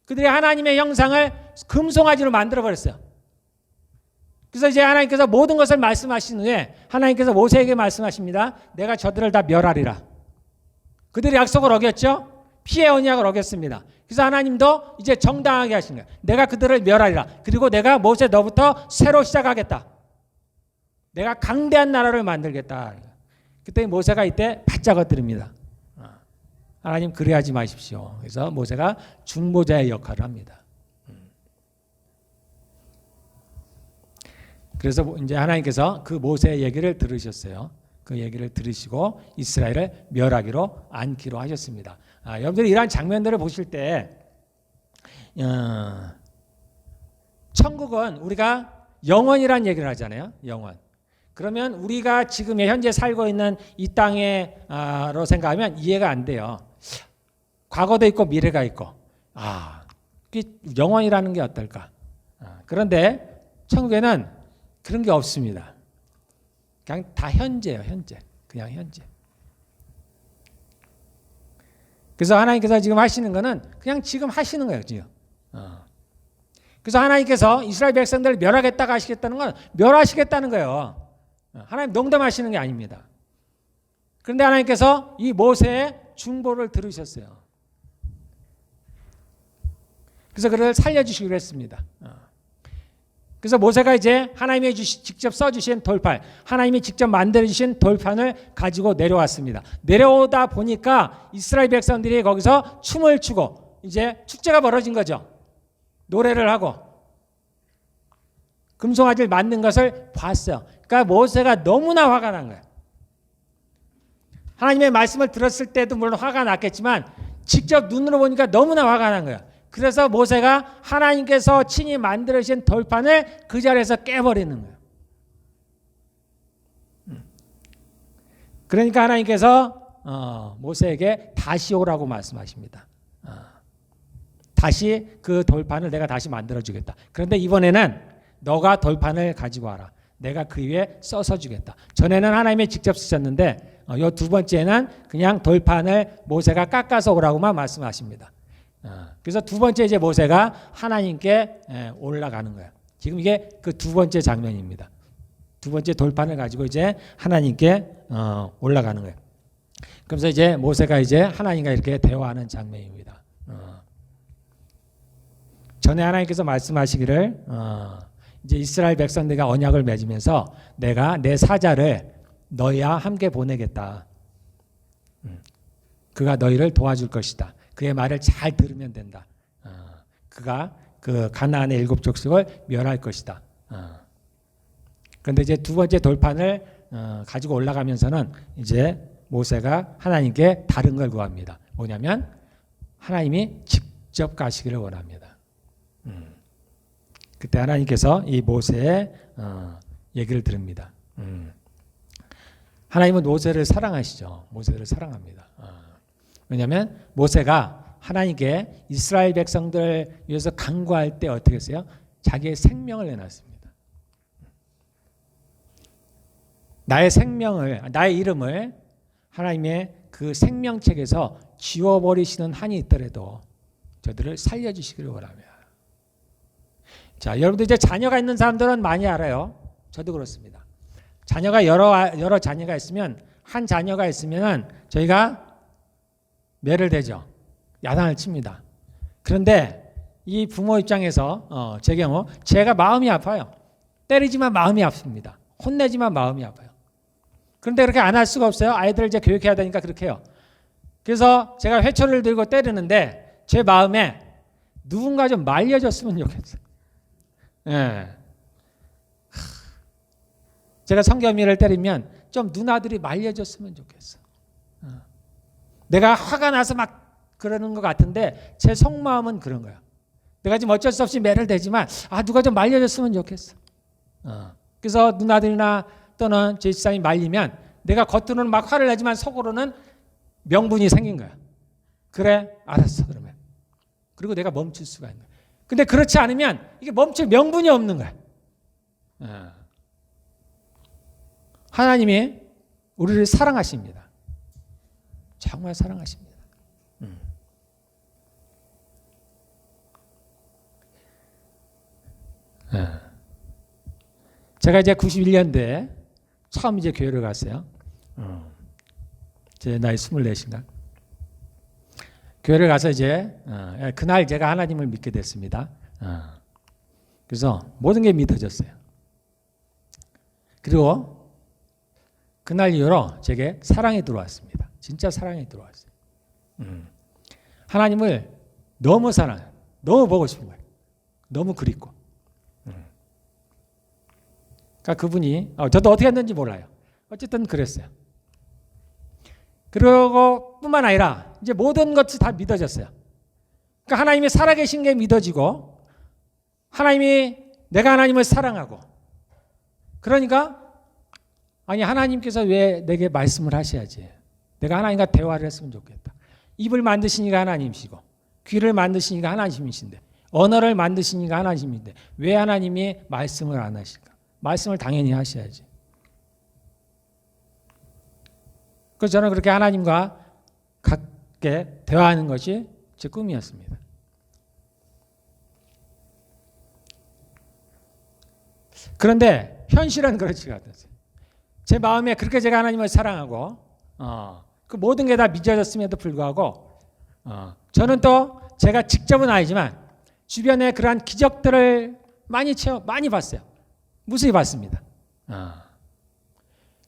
그들이 하나님의 형상을 금송아지로 만들어버렸어요. 그래서 이제 하나님께서 모든 것을 말씀하신 후에 하나님께서 모세에게 말씀하십니다. 내가 저들을 다 멸하리라. 그들이 약속을 어겼죠. 피의 언약을 어겼습니다. 그래서 하나님도 이제 정당하게 하신 거예요. 내가 그들을 멸하리라. 그리고 내가 모세 너부터 새로 시작하겠다. 내가 강대한 나라를 만들겠다. 그때 모세가 이때 바짝 엎드립니다. 하나님 그래하지 마십시오. 그래서 모세가 중보자의 역할을 합니다. 그래서 이제 하나님께서 그 모세의 얘기를 들으셨어요. 그 얘기를 들으시고 이스라엘을 멸하기로 않기로 하셨습니다. 여러분들이 이러한 장면들을 보실 때 천국은 우리가 영원이라는 얘기를 하잖아요. 영원. 그러면 우리가 지금 현재 살고 있는 이 땅으로 생각하면 이해가 안 돼요. 과거도 있고 미래가 있고 영원이라는 게 어떨까? 그런데 천국에는 그런 게 없습니다. 그냥 다 현재예요. 현재. 그냥 현재. 그래서 하나님께서 지금 하시는 거는 그냥 지금 하시는 거예요. 지금. 그래서 하나님께서 이스라엘 백성들을 멸하겠다고 하시겠다는 건 멸하시겠다는 거예요. 하나님 농담하시는 게 아닙니다. 그런데 하나님께서 이 모세의 중보를 들으셨어요. 그래서 그를 살려주시기로 했습니다. 그래서 모세가 이제 하나님이 직접 써주신 돌판, 하나님이 직접 만들어주신 돌판을 가지고 내려왔습니다. 내려오다 보니까 이스라엘 백성들이 거기서 춤을 추고 이제 축제가 벌어진 거죠. 노래를 하고 금송아지를 만든 것을 봤어요. 그러니까 모세가 너무나 화가 난 거예요. 하나님의 말씀을 들었을 때도 물론 화가 났겠지만 직접 눈으로 보니까 너무나 화가 난 거예요. 그래서 모세가 하나님께서 친히 만들어주신 돌판을 그 자리에서 깨버리는 거예요. 그러니까 하나님께서 모세에게 다시 오라고 말씀하십니다. 다시 그 돌판을 내가 다시 만들어주겠다. 그런데 이번에는 너가 돌판을 가지고 와라. 내가 그 위에 써서 주겠다. 전에는 하나님이 직접 쓰셨는데 이 두 번째는 그냥 돌판을 모세가 깎아서 오라고만 말씀하십니다. 그래서 두 번째 이제 모세가 하나님께 올라가는 거예요. 지금 이게 그 두 번째 장면입니다. 두 번째 돌판을 가지고 이제 하나님께 올라가는 거예요. 그래서 이제 모세가 이제 하나님과 이렇게 대화하는 장면입니다. 전에 하나님께서 말씀하시기를 이제 이스라엘 백성들과 언약을 맺으면서 내가 내 사자를 너희와 함께 보내겠다. 그가 너희를 도와줄 것이다. 그의 말을 잘 들으면 된다. 그가 그 가나안의 일곱 족속을 멸할 것이다. 그런데 이제 두 번째 돌판을 가지고 올라가면서는 이제 모세가 하나님께 다른 걸 구합니다. 뭐냐면 하나님이 직접 가시기를 원합니다. 그때 하나님께서 이 모세의 얘기를 들읍니다. 하나님은 모세를 사랑하시죠. 모세를 사랑합니다. 왜냐하면 모세가 하나님께 이스라엘 백성들을 위해서 간구할 때 어떻게 했어요? 자기의 생명을 내놨습니다. 나의 생명을, 나의 이름을 하나님의 그 생명책에서 지워버리시는 한이 있더라도 저들을 살려주시기를 원합니다. 자, 여러분들 이제 자녀가 있는 사람들은 많이 알아요. 저도 그렇습니다. 자녀가 여러 자녀가 있으면 한 자녀가 있으면 저희가 매를 대죠. 야단을 칩니다. 그런데 이 부모 입장에서 제 경우 제가 마음이 아파요. 때리지만 마음이 아픕니다. 혼내지만 마음이 아파요. 그런데 그렇게 안 할 수가 없어요. 아이들을 이제 교육해야 되니까 그렇게 해요. 그래서 제가 회초리를 들고 때리는데 제 마음에 누군가 좀 말려줬으면 좋겠어요. 예. 제가 성겸이를 때리면 좀 누나들이 말려줬으면 좋겠어. 내가 화가 나서 막 그러는 것 같은데 제 속마음은 그런 거야. 내가 지금 어쩔 수 없이 매를 대지만 누가 좀 말려줬으면 좋겠어. 그래서 누나들이나 또는 제 집사람이 말리면 내가 겉으로는 막 화를 내지만 속으로는 명분이 생긴 거야. 그래, 알았어 그러면. 그리고 내가 멈출 수가 있는 거야. 근데 그렇지 않으면 이게 멈출 명분이 없는 거야. 하나님이 우리를 사랑하십니다. 정말 사랑하십니다. 제가 이제 91년도에 처음 이제 교회를 갔어요. 제 나이 24인가. 교회를 가서 이제 그날 제가 하나님을 믿게 됐습니다. 그래서 모든 게 믿어졌어요. 그리고 그날 이후로 제게 사랑이 들어왔습니다. 진짜 사랑이 들어왔어요. 하나님을 너무 사랑해요. 너무 보고 싶은 거예요. 너무 그립고. 그러니까 그분이 저도 어떻게 했는지 몰라요. 어쨌든 그랬어요. 그리고 뿐만 아니라 이제 모든 것이 다 믿어졌어요. 그러니까 하나님이 살아계신 게 믿어지고 하나님이 내가 하나님을 사랑하고 그러니까 하나님께서 왜 내게 말씀을 하셔야지. 내가 하나님과 대화를 했으면 좋겠다. 입을 만드시니까 하나님이시고 귀를 만드시니까 하나님이신데 언어를 만드시니까 하나님인데 왜 하나님이 말씀을 안 하실까? 말씀을 당연히 하셔야지. 그래서 저는 그렇게 하나님과 가깝게 대화하는 것이 제 꿈이었습니다. 그런데 현실은 그렇지가 않았어요. 제 마음에 그렇게 제가 하나님을 사랑하고 그 모든 게 다 믿어졌음에도 불구하고 저는 또 제가 직접은 아니지만 주변에 그러한 기적들을 많이 봤어요. 무수히 봤습니다.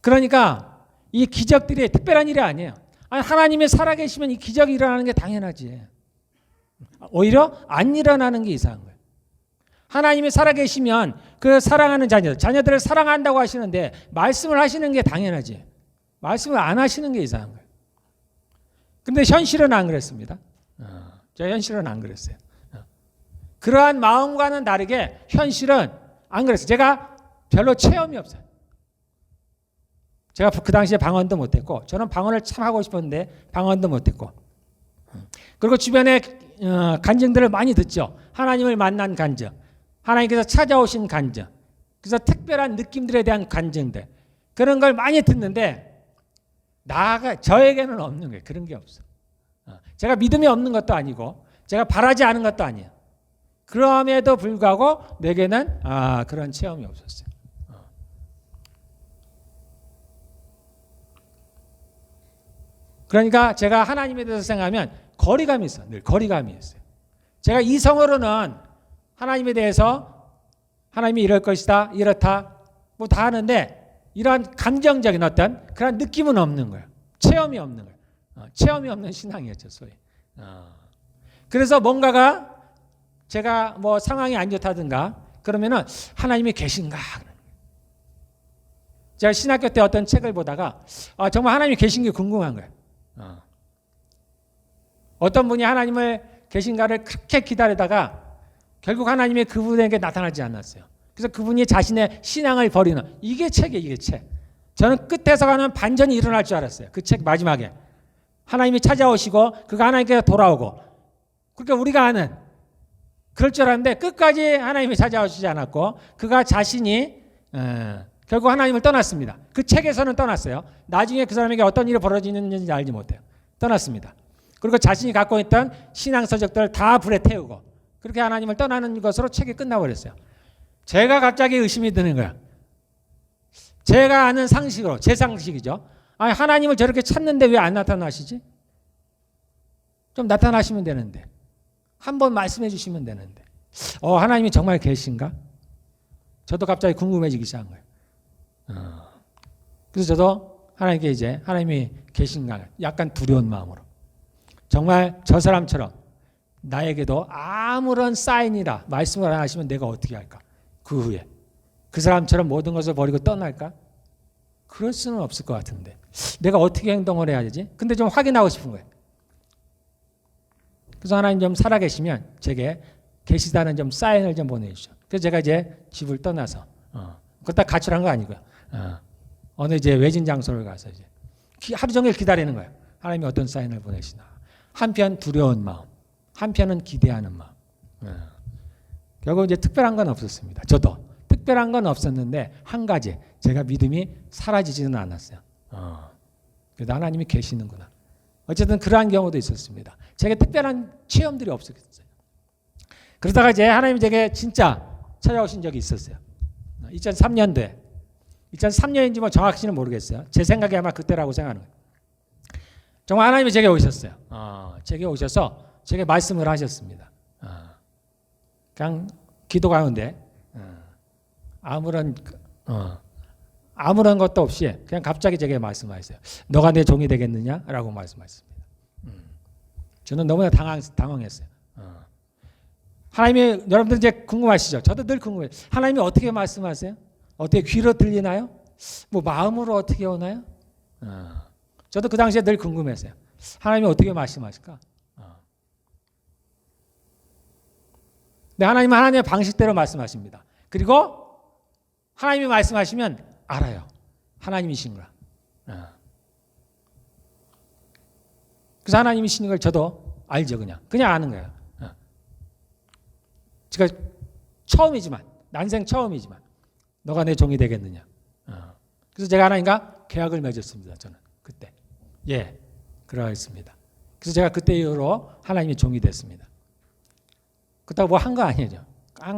그러니까 이 기적들이 특별한 일이 아니에요. 하나님이 살아계시면 이 기적이 일어나는 게 당연하지. 오히려 안 일어나는 게 이상한 거예요. 하나님이 살아계시면 그 사랑하는 자녀들을 사랑한다고 하시는데 말씀을 하시는 게 당연하지. 말씀을 안 하시는 게 이상한 거예요. 근데 현실은 안 그랬습니다. 저 현실은 안 그랬어요. 그러한 마음과는 다르게 현실은 안 그랬어요. 제가 별로 체험이 없어요. 제가 그 당시에 방언도 못했고 저는 방언을 참 하고 싶었는데 방언도 못했고 그리고 주변에 간증들을 많이 듣죠. 하나님을 만난 간증, 하나님께서 찾아오신 간증, 그래서 특별한 느낌들에 대한 간증들 그런 걸 많이 듣는데 저에게는 없는 거예요. 그런 게 없어. 제가 믿음이 없는 것도 아니고 제가 바라지 않은 것도 아니에요. 그럼에도 불구하고 내게는 그런 체험이 없었어요. 그러니까 제가 하나님에 대해서 생각하면 거리감이 있어요. 늘 거리감이 있어요. 제가 이성으로는 하나님에 대해서 하나님이 이럴 것이다, 이렇다 뭐 다 하는데 이런 감정적인 어떤 그런 느낌은 없는 거예요. 체험이 없는 거예요. 체험이 없는 신앙이었죠, 소위. 그래서 뭔가가 제가 뭐 상황이 안 좋다든가 그러면은 하나님이 계신가? 제가 신학교 때 어떤 책을 보다가 정말 하나님이 계신 게 궁금한 거예요. 어떤 분이 하나님을 계신가를 그렇게 기다리다가 결국 하나님이 그분에게 나타나지 않았어요. 그래서 그분이 자신의 신앙을 버리는 이게 책이에요. 이게 책. 저는 끝에서 가는 반전이 일어날 줄 알았어요. 그 책 마지막에 하나님이 찾아오시고 그가 하나님께 돌아오고, 그러니까 우리가 아는 그럴 줄 알았는데 끝까지 하나님이 찾아오시지 않았고 그가 자신이 결국 하나님을 떠났습니다. 그 책에서는 떠났어요. 나중에 그 사람에게 어떤 일이 벌어지는지 알지 못해요. 떠났습니다. 그리고 자신이 갖고 있던 신앙 서적들을 다 불에 태우고 그렇게 하나님을 떠나는 것으로 책이 끝나버렸어요. 제가 갑자기 의심이 드는 거야. 제가 아는 상식으로, 제 상식이죠. 아니, 하나님을 저렇게 찾는데 왜 안 나타나시지? 좀 나타나시면 되는데, 한번 말씀해 주시면 되는데, 하나님이 정말 계신가? 저도 갑자기 궁금해지기 시작한 거예요. 그래서 저도 하나님께 이제 하나님이 계신가 약간 두려운 마음으로, 정말 저 사람처럼 나에게도 아무런 사인이라 말씀을 안 하시면 내가 어떻게 할까? 그 후에 그 사람처럼 모든 것을 버리고 떠날까? 그럴 수는 없을 것 같은데 내가 어떻게 행동을 해야 되지? 근데 좀 확인하고 싶은 거예요. 그래서 하나님 좀 살아계시면 제게 계시다는 좀 사인을 좀 보내주시죠. 그래서 제가 이제 집을 떠나서 그렇다 가출한 거 아니고요. 어느 이제 외진 장소를 가서 이제 하루 종일 기다리는 거예요. 하나님이 어떤 사인을 보내시나. 한편 두려운 마음, 한편은 기대하는 마음. 결국 이제 특별한 건 없었습니다. 저도 특별한 건 없었는데 한 가지 제가 믿음이 사라지지는 않았어요. 그래도 하나님이 계시는구나. 어쨌든 그러한 경우도 있었습니다. 제게 특별한 체험들이 없었어요. 그러다가 이제 하나님이 제게 진짜 찾아오신 적이 있었어요. 2003년도에 2003년인지 뭐 정확히는 모르겠어요. 제 생각에 아마 그때라고 생각하는 거예요. 정말 하나님이 제게 오셨어요. 제게 오셔서 제게 말씀을 하셨습니다. 그냥 기도 가운데 아무런 것도 없이 그냥 갑자기 제게 말씀하셨어요. 너가 내 종이 되겠느냐라고 말씀하셨습니다. 저는 너무나 당황했어요. 하나님이, 여러분들 이제 궁금하시죠? 저도 늘 궁금해요. 하나님이 어떻게 말씀하세요? 어떻게 귀로 들리나요? 뭐 마음으로 어떻게 오나요? 저도 그 당시에 늘 궁금했어요. 하나님이 어떻게 말씀하실까? 근데 하나님은 하나님의 방식대로 말씀하십니다. 그리고 하나님이 말씀하시면 알아요. 하나님이신 거야. 그래서 하나님이신 걸 저도 알죠. 그냥 아는 거예요. 제가 처음이지만, 난생 처음이지만 너가 내 종이 되겠느냐. 그래서 제가 하나님과 계약을 맺었습니다. 저는 그때. 예, 그러했습니다. 그래서 제가 그때 이후로 하나님의 종이 됐습니다. 그렇다고 뭐 한 거 아니죠.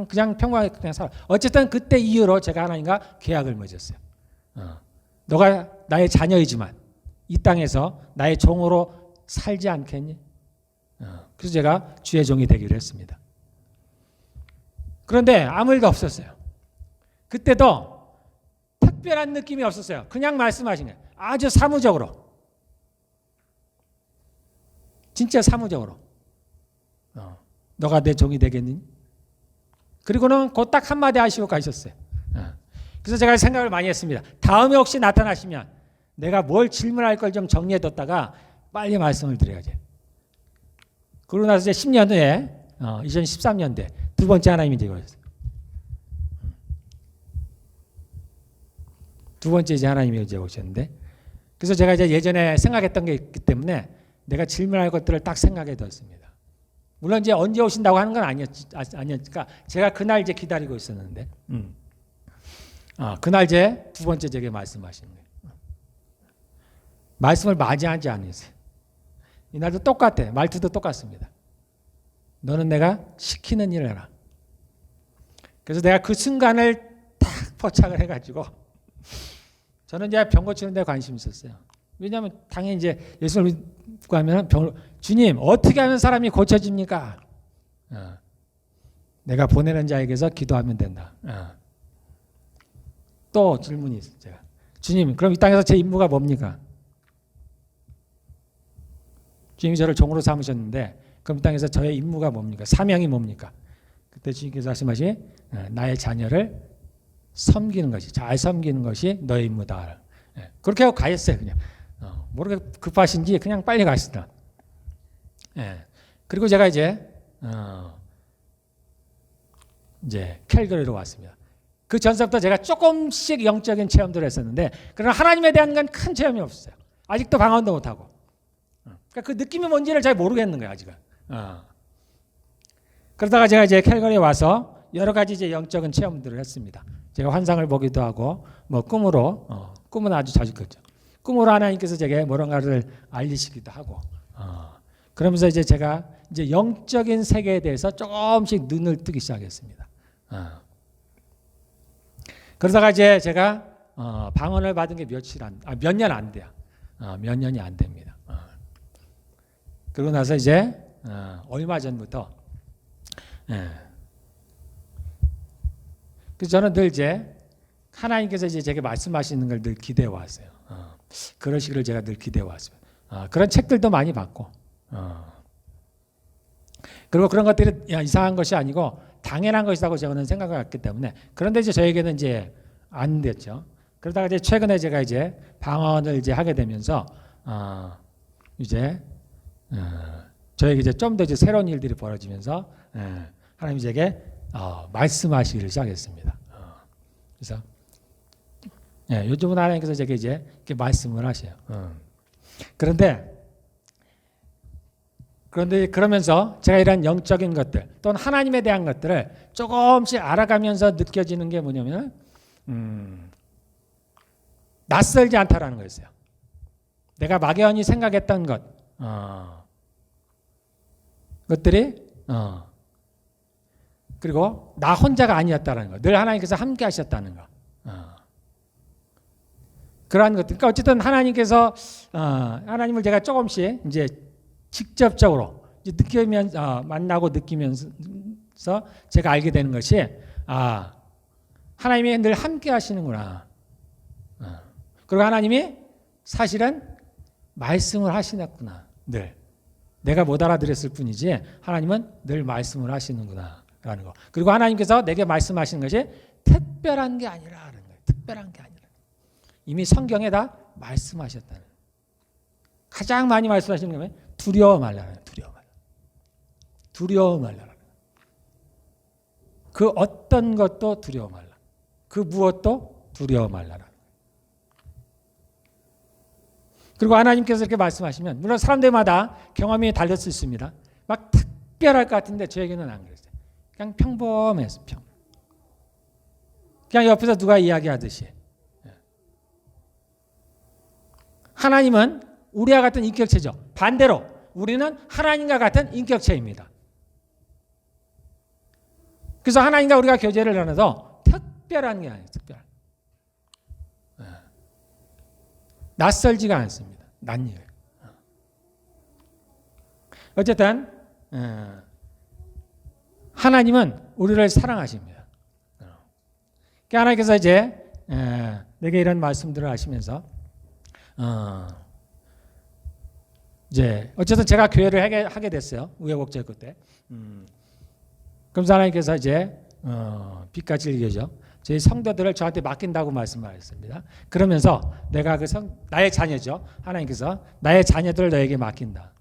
그냥 평범하게 그냥 살아. 어쨌든 그때 이후로 제가 하나님과 계약을 맺었어요. 너가 나의 자녀이지만 이 땅에서 나의 종으로 살지 않겠니? 그래서 제가 주의 종이 되기로 했습니다. 그런데 아무 일도 없었어요. 그때도 특별한 느낌이 없었어요. 그냥 말씀하신 거예요. 아주 사무적으로. 진짜 사무적으로. 너가 내 종이 되겠니? 그리고는 곧 딱 한마디 하시고 가셨어요. 그래서 제가 생각을 많이 했습니다. 다음에 혹시 나타나시면 내가 뭘 질문할 걸 좀 정리해뒀다가 빨리 말씀을 드려야지. 그러고 나서 이제 10년 후에 2013년도에 두 번째 하나님이 되고 있어요. 두 번째 이제 하나님이 이제 오셨는데, 그래서 제가 이제 예전에 생각했던 게 있기 때문에 내가 질문할 것들을 딱 생각해 뒀습니다. 물론 이제 언제 오신다고 하는 건 아니었으니까 제가 그날 이제 기다리고 있었는데, 그날 이제 두 번째 제게 말씀하시는 거예요. 말씀을 맞이하지 않으세요. 이날도 똑같아. 말투도 똑같습니다. 너는 내가 시키는 일을 해라. 그래서 내가 그 순간을 딱 포착을 해가지고 저는 이제 병 고치는 데 관심이 있었어요. 왜냐하면 당연히 이제 예수를 믿고 하면 주님 어떻게 하면 사람이 고쳐집니까? 내가 보내는 자에게서 기도하면 된다. 또 질문이 있어요. 제가 주님 그럼 이 땅에서 제 임무가 뭡니까? 주님이 저를 종으로 삼으셨는데 그럼 이 땅에서 저의 임무가 뭡니까? 사명이 뭡니까? 그때 주님께서 말씀하신 나의 자녀를 섬기는 것이, 잘 섬기는 것이 너의 임무다. 그렇게 하고 가셨어요. 그냥 모르게 급하신지 그냥 빨리 가시더라. 그리고 제가 이제 캘거리로 왔습니다. 그 전서부터 제가 조금씩 영적인 체험들을 했었는데 그러나 하나님에 대한 건 큰 체험이 없어요. 아직도 방언도 못하고. 그러니까 그 느낌이 뭔지를 잘 모르겠는 거예요, 아직은. 그러다가 제가 이제 캘거리에 와서 여러 가지 이제 영적인 체험들을 했습니다. 제가 환상을 보기도 하고, 뭐 꿈으로, 꿈은 아주 자주 컸죠. 꿈으로 하나님께서 제게 무언가를 알리시기도 하고, 그러면서 이제 제가 이제 영적인 세계에 대해서 조금씩 눈을 뜨기 시작했습니다. 그러다가 이제 제가 방언을 받은 게 몇 년 안 돼요. 몇 년이 안 됩니다. 그러고 나서 이제 얼마 전부터 그래서 저는 늘 이제 하나님께서 이제 제게 말씀하시는 걸 늘 기대해 왔어요. 그러시기를 제가 늘 기대해 왔어요. 그런 책들도 많이 봤고, 그리고 그런 것들이 이상한 것이 아니고 당연한 것이라고 저는 생각을 했기 때문에 그런데 이제 저에게는 이제 안 됐죠. 그러다가 이제 최근에 제가 이제 방언을 이제 하게 되면서 이제 저에게 이제 좀 더 이제 새로운 일들이 벌어지면서 하나님이 제게 말씀하시기를 시작했습니다. 그래서 요즘은 하나님께서 제게 이제 이렇게 말씀을 하셔요. 그런데 그러면서 제가 이런 영적인 것들 또는 하나님에 대한 것들을 조금씩 알아가면서 느껴지는 게 뭐냐면 낯설지 않다라는 거였어요. 내가 막연히 생각했던 것들이 그리고 나 혼자가 아니었다는 거, 늘 하나님께서 함께 하셨다는 거, 그러한 것들. 그러니까 어쨌든 하나님께서 하나님을 제가 조금씩 이제 직접적으로 이제 만나고 느끼면서 제가 알게 되는 것이 하나님이 늘 함께 하시는구나. 그리고 하나님이 사실은 말씀을 하시는구나. 늘 내가 못 알아들었을 뿐이지 하나님은 늘 말씀을 하시는구나 라는 거. 그리고 하나님께서 내게 말씀하시는 것이 특별한 게 아니라는 거예요. 특별한 게 아니라. 이미 성경에 다 말씀하셨다는. 가장 많이 말씀하시는 게 뭐예요? 두려워 말라는. 두려워 말라. 그 어떤 것도 두려워 말라. 그 무엇도 두려워 말라라. 그리고 하나님께서 이렇게 말씀하시면 물론 사람들마다 경험이 달릴 수 있습니다. 막 특별할 것 같은데 저에게는 안 그랬어요. 그냥 평범했어요. 그냥 옆에서 누가 이야기하듯이. 하나님은 우리와 같은 인격체죠. 반대로 우리는 하나님과 같은 인격체입니다. 그래서 하나님과 우리가 교제를 나눠서 특별한 게 아니에요. 특별한. 낯설지가 않습니다. 낯일. 어쨌든 하나님은 우리를 사랑하십니다. 하나님께서 이제 내게 이런 말씀들을 하시면서 이제 어쨌든 제가 교회를 하게 됐어요. 우여곡절 끝에. 그러면서 하나님께서 이제 빛같이 일겨져 저희 성도들을 저한테 맡긴다고 말씀하셨습니다. 그러면서 내가 나의 자녀죠. 하나님께서 나의 자녀들을 너에게 맡긴다.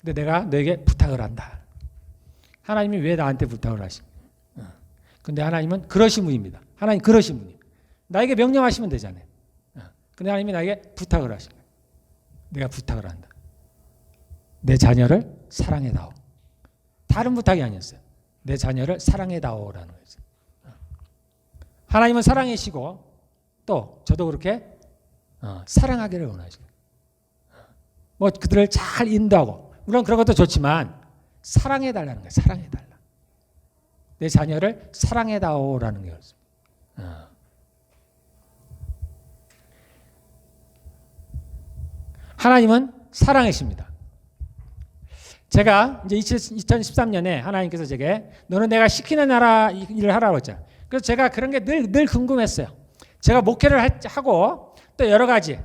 근데 내가 너에게 부탁을 한다. 하나님이 왜 나한테 부탁을 하십니까? 근데 하나님은 그러신 분입니다. 하나님 그러신 분이에요. 나에게 명령하시면 되잖아요. 근데 하나님이 나에게 부탁을 하신 거예요. 내가 부탁을 한다. 내 자녀를 사랑해다오. 다른 부탁이 아니었어요. 내 자녀를 사랑해다오라는 거였어요. 하나님은 사랑이시고 또 저도 그렇게 사랑하기를 원하시고 뭐 그들을 잘 인도하고 물론 그런 것도 좋지만 사랑해달라는 거예요. 사랑해달라. 내 자녀를 사랑해다오라는 거였습니다. 하나님은 사랑이십니다. 제가 이제 2013년에 하나님께서 제게 너는 내가 시키는 나라 일을 하라고 했잖아요. 그래서 제가 그런 게 늘 궁금했어요. 제가 목회를 하고 또 여러 가지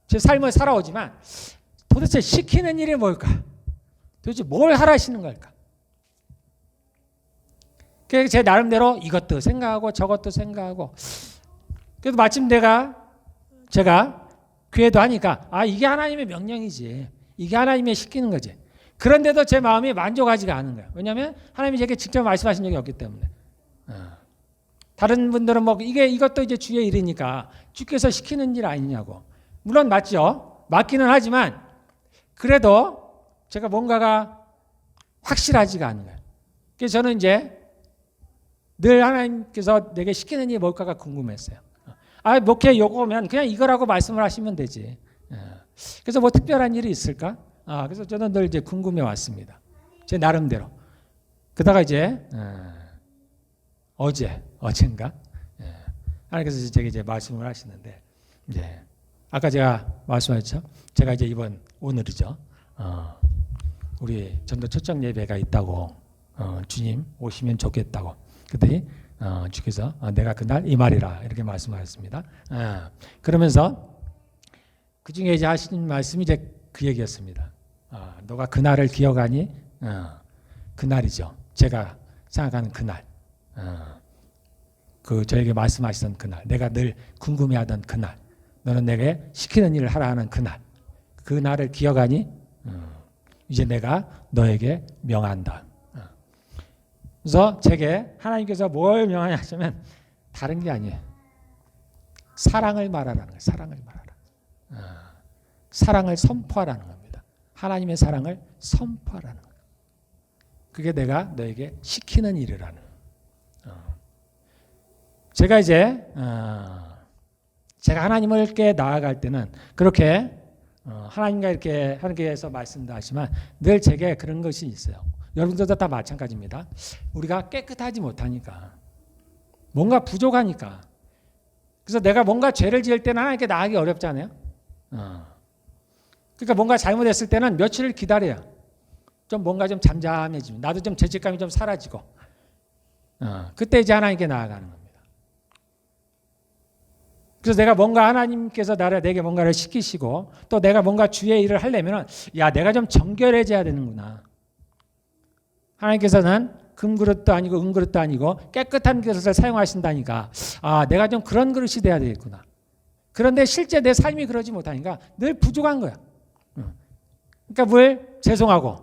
제 삶을 살아오지만 도대체 시키는 일이 뭘까? 도대체 뭘 하라시는 걸까? 그래서 제 나름대로 이것도 생각하고 저것도 생각하고 그래도 마침 제가 교회도 하니까 이게 하나님의 명령이지. 이게 하나님의 시키는 거지. 그런데도 제 마음이 만족하지가 않은 거예요. 왜냐하면 하나님이 제게 직접 말씀하신 적이 없기 때문에. 다른 분들은 뭐 이것도 이제 주의 일이니까 주께서 시키는 일 아니냐고. 물론 맞죠. 맞기는 하지만 그래도 제가 뭔가가 확실하지가 않은 거예요. 그래서 저는 이제 늘 하나님께서 내게 시키는 일이 뭘까가 궁금했어요. 목회 요거면 그냥 이거라고 말씀을 하시면 되지. 그래서 뭐 특별한 일이 있을까? 그래서 저는 늘 이제 궁금해 왔습니다. 제 나름대로. 그러다가 이제 어젠가 하나님께서 제게 이제 말씀을 하시는데, 이제 아까 제가 말씀하셨죠. 제가 이제 오늘이죠. 우리 전도 초청 예배가 있다고, 주님 오시면 좋겠다고. 그랬더니 주께서 내가 그날 이 말이라 이렇게 말씀하셨습니다. 그러면서 그 중에 이제 하시는 말씀이 이제 그 얘기였습니다. 너가 그날을 기억하니? 그날이죠. 제가 생각하는 그날. 그 저에게 말씀하시던 그날. 내가 늘 궁금해하던 그날. 너는 내게 시키는 일을 하라 하는 그날. 그날을 기억하니? 이제 내가 너에게 명한다. 그래서 제게 하나님께서 뭘 명하냐 하시면 다른 게 아니에요. 사랑을 말하라는 거예요. 사랑을 말하라. 사랑을 선포하라는 겁니다. 하나님의 사랑을 선포하라는 거예요. 그게 내가 너에게 시키는 일이라는 거예요. 제가 이제 제가 하나님께 나아갈 때는 그렇게 하나님과 이렇게 하나님께서 말씀도 하시지만 늘 제게 그런 것이 있어요. 여러분들도 다 마찬가지입니다. 우리가 깨끗하지 못하니까, 뭔가 부족하니까. 그래서 내가 뭔가 죄를 지을 때는 하나님께 나아가기 어렵잖아요. 그러니까 뭔가 잘못했을 때는 며칠을 기다려야 좀 뭔가 좀 잠잠해지면, 나도 좀 죄책감이 좀 사라지고, 그때 이제 하나님께 나아가는 겁니다. 그래서 내가 뭔가 하나님께서 내게 뭔가를 시키시고 또 내가 뭔가 주의 일을 하려면 내가 좀 정결해져야 되는구나. 하나님께서는 금그릇도 아니고 은그릇도 아니고 깨끗한 그릇을 사용하신다니까 내가 좀 그런 그릇이 돼야 되겠구나. 그런데 실제 내 삶이 그러지 못하니까 늘 부족한 거야. 그러니까 뭘 죄송하고,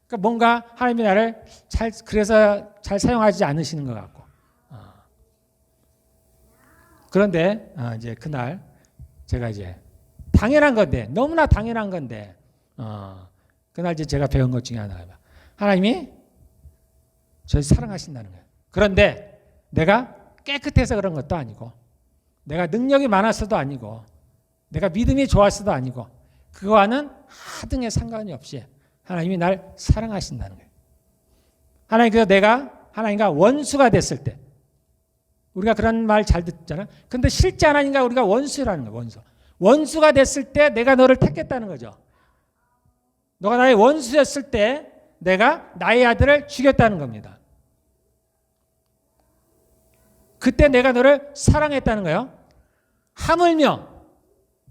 그러니까 뭔가 하나님이 나를 그래서 잘 사용하지 않으시는 것 같고. 그런데 이제 그날 제가 이제 당연한 건데, 너무나 당연한 건데, 그날 이제 제가 배운 것 중에 하나가 하나님이 저를 사랑하신다는 거예요. 그런데 내가 깨끗해서 그런 것도 아니고, 내가 능력이 많았어도 아니고, 내가 믿음이 좋았어도 아니고, 그거와는 하등의 상관이 없이 하나님이 날 사랑하신다는 거예요. 하나님께서 내가 하나님과 원수가 됐을 때, 우리가 그런 말 잘 듣잖아. 근데 실제 하나님과 우리가 원수라는 거예요. 원수가 됐을 때 내가 너를 택했다는 거죠. 너가 나의 원수였을 때 내가 나의 아들을 죽였다는 겁니다. 그때 내가 너를 사랑했다는 거예요. 하물며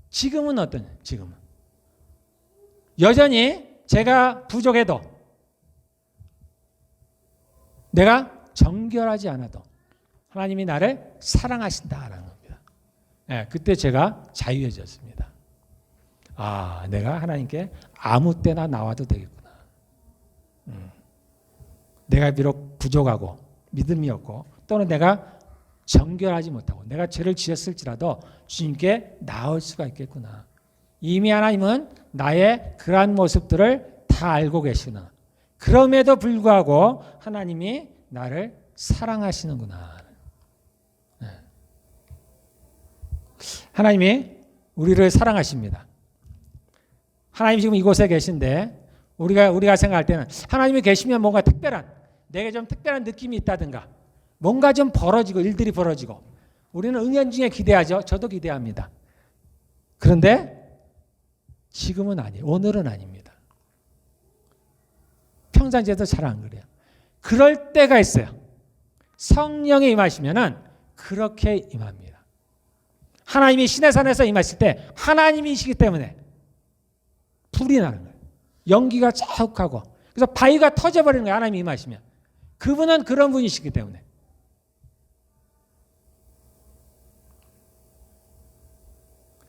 지금은 어떠냐? 지금은 여전히 제가 부족해도, 내가 정결하지 않아도 하나님이 나를 사랑하신다라는 겁니다. 그때 제가 자유해졌습니다. 내가 하나님께 아무 때나 나와도 되겠구나. 내가 비록 부족하고 믿음이 없고 또는 내가 정결하지 못하고 내가 죄를 지었을지라도 주님께 나올 수가 있겠구나. 이미 하나님은 나의 그러한 모습들을 다 알고 계시구나. 그럼에도 불구하고 하나님이 나를 사랑하시는구나. 하나님이 우리를 사랑하십니다. 하나님이 지금 이곳에 계신데 우리가 생각할 때는 하나님이 계시면 뭔가 특별한, 내게 좀 특별한 느낌이 있다든가 뭔가 좀 벌어지고 일들이 벌어지고 우리는 은연중에 기대하죠. 저도 기대합니다. 그런데 지금은 아니에요. 오늘은 아닙니다. 평상시에도 잘 안 그래요. 그럴 때가 있어요. 성령이 임하시면은 그렇게 임합니다. 하나님이 시내산에서 임하실 때 하나님이시기 때문에 불이 나는 거예요. 연기가 자욱하고 그래서 바위가 터져버리는 거예요. 하나님이 임하시면. 그분은 그런 분이시기 때문에.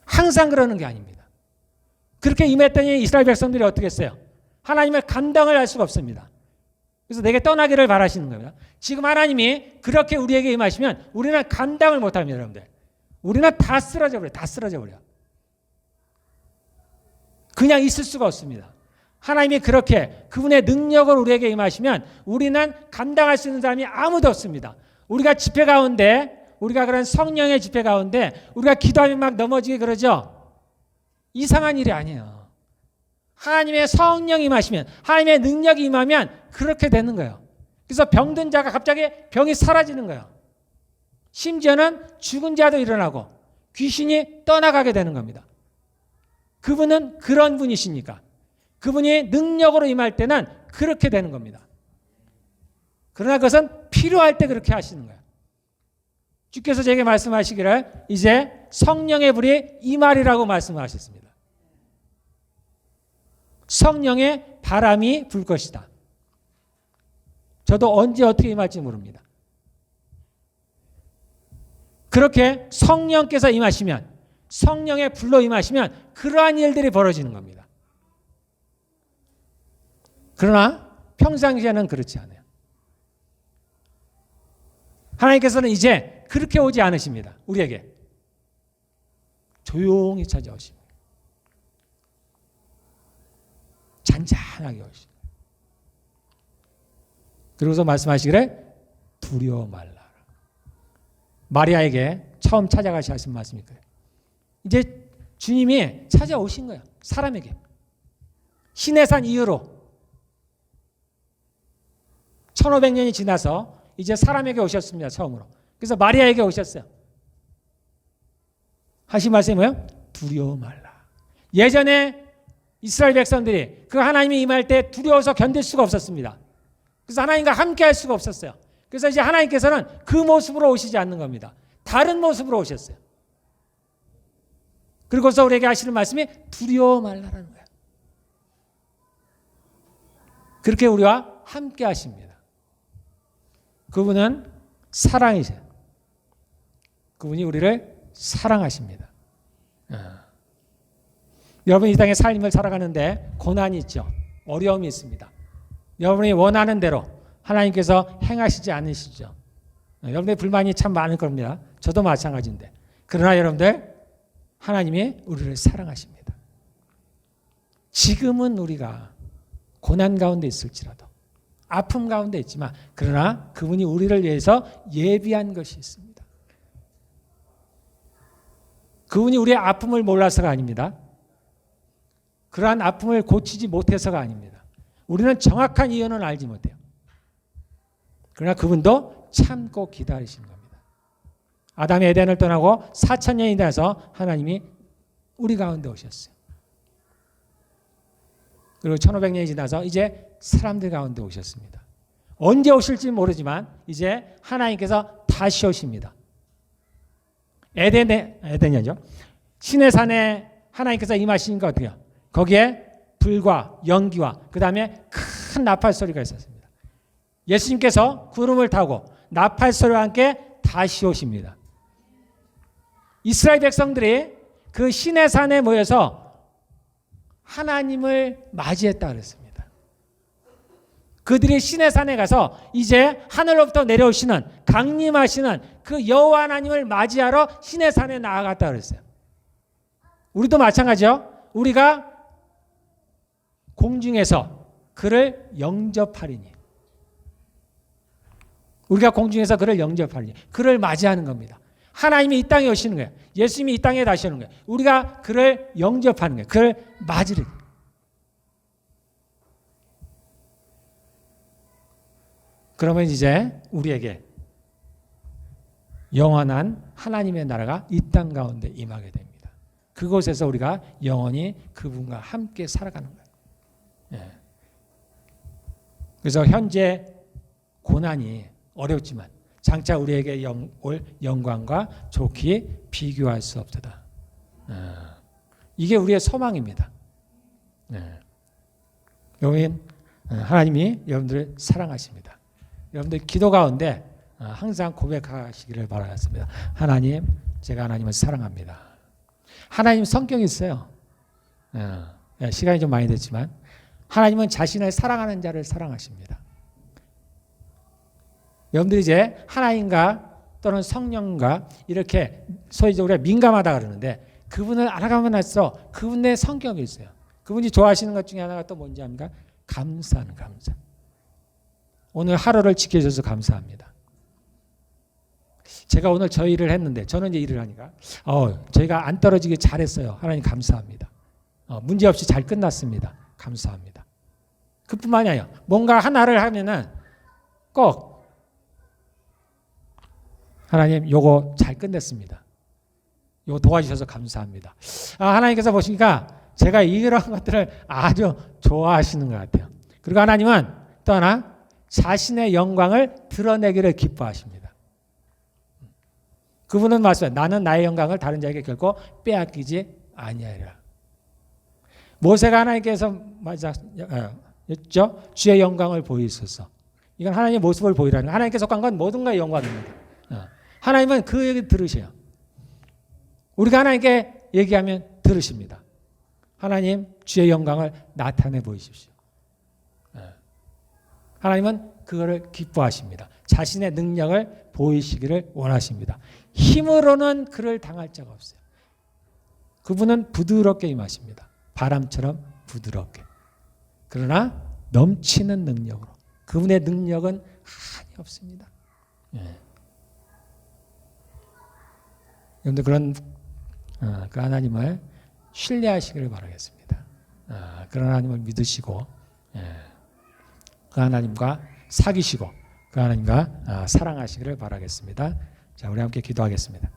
항상 그러는 게 아닙니다. 그렇게 임했더니 이스라엘 백성들이 어떻게 했어요? 하나님의 감당을 할 수가 없습니다. 그래서 내게 떠나기를 바라시는 겁니다. 지금 하나님이 그렇게 우리에게 임하시면 우리는 감당을 못합니다. 여러분들. 우리는 다 쓰러져 버려요. 다 쓰러져 버려요. 그냥 있을 수가 없습니다. 하나님이 그렇게 그분의 능력을 우리에게 임하시면 우리는 감당할 수 있는 사람이 아무도 없습니다. 우리가 집회 가운데, 우리가 그런 성령의 집회 가운데 우리가 기도하면 막 넘어지게 그러죠. 이상한 일이 아니에요. 하나님의 성령이 임하시면, 하나님의 능력이 임하면 그렇게 되는 거예요. 그래서 병든 자가 갑자기 병이 사라지는 거예요. 심지어는 죽은 자도 일어나고 귀신이 떠나가게 되는 겁니다. 그분은 그런 분이시니까. 그분이 능력으로 임할 때는 그렇게 되는 겁니다. 그러나 그것은 필요할 때 그렇게 하시는 거예요. 주께서 제게 말씀하시기를 이제 성령의 불이 임하리라고 말씀하셨습니다. 성령의 바람이 불 것이다. 저도 언제 어떻게 임할지 모릅니다. 그렇게 성령께서 임하시면, 성령의 불로 임하시면 그러한 일들이 벌어지는 겁니다. 그러나 평상시에는 그렇지 않아요. 하나님께서는 이제 그렇게 오지 않으십니다. 우리에게 조용히 찾아오십니다. 잔잔하게 오십니다. 그러고서 말씀하시기를 두려워 말라. 마리아에게 처음 찾아가시 하신 말씀이 그래요. 이제 주님이 찾아오신 거예요. 사람에게. 시내산 이후로 1500년이 지나서 이제 사람에게 오셨습니다. 처음으로. 그래서 마리아에게 오셨어요. 하신 말씀이 뭐예요? 두려워 말라. 예전에 이스라엘 백성들이 그 하나님이 임할 때 두려워서 견딜 수가 없었습니다. 그래서 하나님과 함께 할 수가 없었어요. 그래서 이제 하나님께서는 그 모습으로 오시지 않는 겁니다. 다른 모습으로 오셨어요. 그리고서 우리에게 하시는 말씀이 두려워 말라라는 거예요. 그렇게 우리와 함께 하십니다. 그분은 사랑이세요. 그분이 우리를 사랑하십니다. 여러분 이 땅의 삶을 살아가는데 고난이 있죠. 어려움이 있습니다. 여러분이 원하는 대로 하나님께서 행하시지 않으시죠. 여러분의 불만이 참 많을 겁니다. 저도 마찬가지인데. 그러나 여러분들 하나님이 우리를 사랑하십니다. 지금은 우리가 고난 가운데 있을지라도 아픔 가운데 있지만 그러나 그분이 우리를 위해서 예비한 것이 있습니다. 그분이 우리의 아픔을 몰라서가 아닙니다. 그러한 아픔을 고치지 못해서가 아닙니다. 우리는 정확한 이유는 알지 못해요. 그러나 그분도 참고 기다리신 겁니다. 아담이 에덴을 떠나고 4000년이 돼서 하나님이 우리 가운데 오셨어요. 그리고 1500년이 지나서 이제 사람들 가운데 오셨습니다. 언제 오실지 모르지만 이제 하나님께서 다시 오십니다. 에덴이죠. 시내산에 하나님께서 임하시는 거 어떻게요? 거기에 불과 연기와 그 다음에 큰 나팔 소리가 있었습니다. 예수님께서 구름을 타고 나팔 소리와 함께 다시 오십니다. 이스라엘 백성들이 그 시내산에 모여서 하나님을 맞이했다 그랬습니다. 그들이 시내산에 가서 이제 하늘로부터 내려오시는 강림하시는 그 여호와 하나님을 맞이하러 시내산에 나아갔다 그랬어요. 우리도 마찬가지죠. 우리가 공중에서 그를 영접하리니, 우리가 공중에서 그를 영접하리니, 그를 맞이하는 겁니다. 하나님이 이 땅에 오시는 거예요. 예수님이 이 땅에 다시 오는 거예요. 우리가 그를 영접하는 거예요. 그를 맞으리. 그러면 이제 우리에게 영원한 하나님의 나라가 이 땅 가운데 임하게 됩니다. 그곳에서 우리가 영원히 그분과 함께 살아가는 거예요. 예. 그래서 현재 고난이 어렵지만 장차 우리에게 올 영광과 좋기 비교할 수 없도다. 이게 우리의 소망입니다. 여러분, 하나님이 여러분들을 사랑하십니다. 여러분들 기도 가운데 항상 고백하시기를 바라겠습니다. 하나님, 제가 하나님을 사랑합니다. 하나님 성격이 있어요. 시간이 좀 많이 됐지만 하나님은 자신을 사랑하는 자를 사랑하십니다. 여러분들이 이제 하나님과 또는 성령과 이렇게 소위 우리가 민감하다 그러는데 그분을 알아가면 할수록 그분의 성격이 있어요. 그분이 좋아하시는 것 중에 하나가 또 뭔지 압니까? 감사하는 감사. 오늘 하루를 지켜줘서 감사합니다. 제가 오늘 저 일을 했는데 저는 이제 일을 하니까 저희가 안 떨어지게 잘했어요. 하나님 감사합니다. 문제없이 잘 끝났습니다. 감사합니다. 그뿐만이 아니에요. 뭔가 하나를 하면은 꼭 하나님 요거 잘 끝냈습니다. 요거 도와주셔서 감사합니다. 하나님께서 보시니까 제가 이런 것들을 아주 좋아하시는 것 같아요. 그리고 하나님은 또 하나 자신의 영광을 드러내기를 기뻐하십니다. 그분은 말씀해요. 나는 나의 영광을 다른 자에게 결코 빼앗기지 아니하리라. 모세가 하나님께서 했죠. 주의 영광을 보이소서. 이건 하나님의 모습을 보이라는 거예요. 하나님께 속한 건 모든가의 영광입니다. 하나님은 그 얘기 들으셔요. 우리가 하나님께 얘기하면 들으십니다. 하나님 주의 영광을 나타내 보이십시오. 하나님은 그거를 기뻐하십니다. 자신의 능력을 보이시기를 원하십니다. 힘으로는 그를 당할 자가 없어요. 그분은 부드럽게 임하십니다. 바람처럼 부드럽게. 그러나 넘치는 능력으로. 그분의 능력은 한이 없습니다. 여러분들 그런 그 하나님을 신뢰하시기를 바라겠습니다. 그런 하나님을 믿으시고 그 하나님과 사귀시고 그 하나님과 사랑하시기를 바라겠습니다. 자, 우리 함께 기도하겠습니다.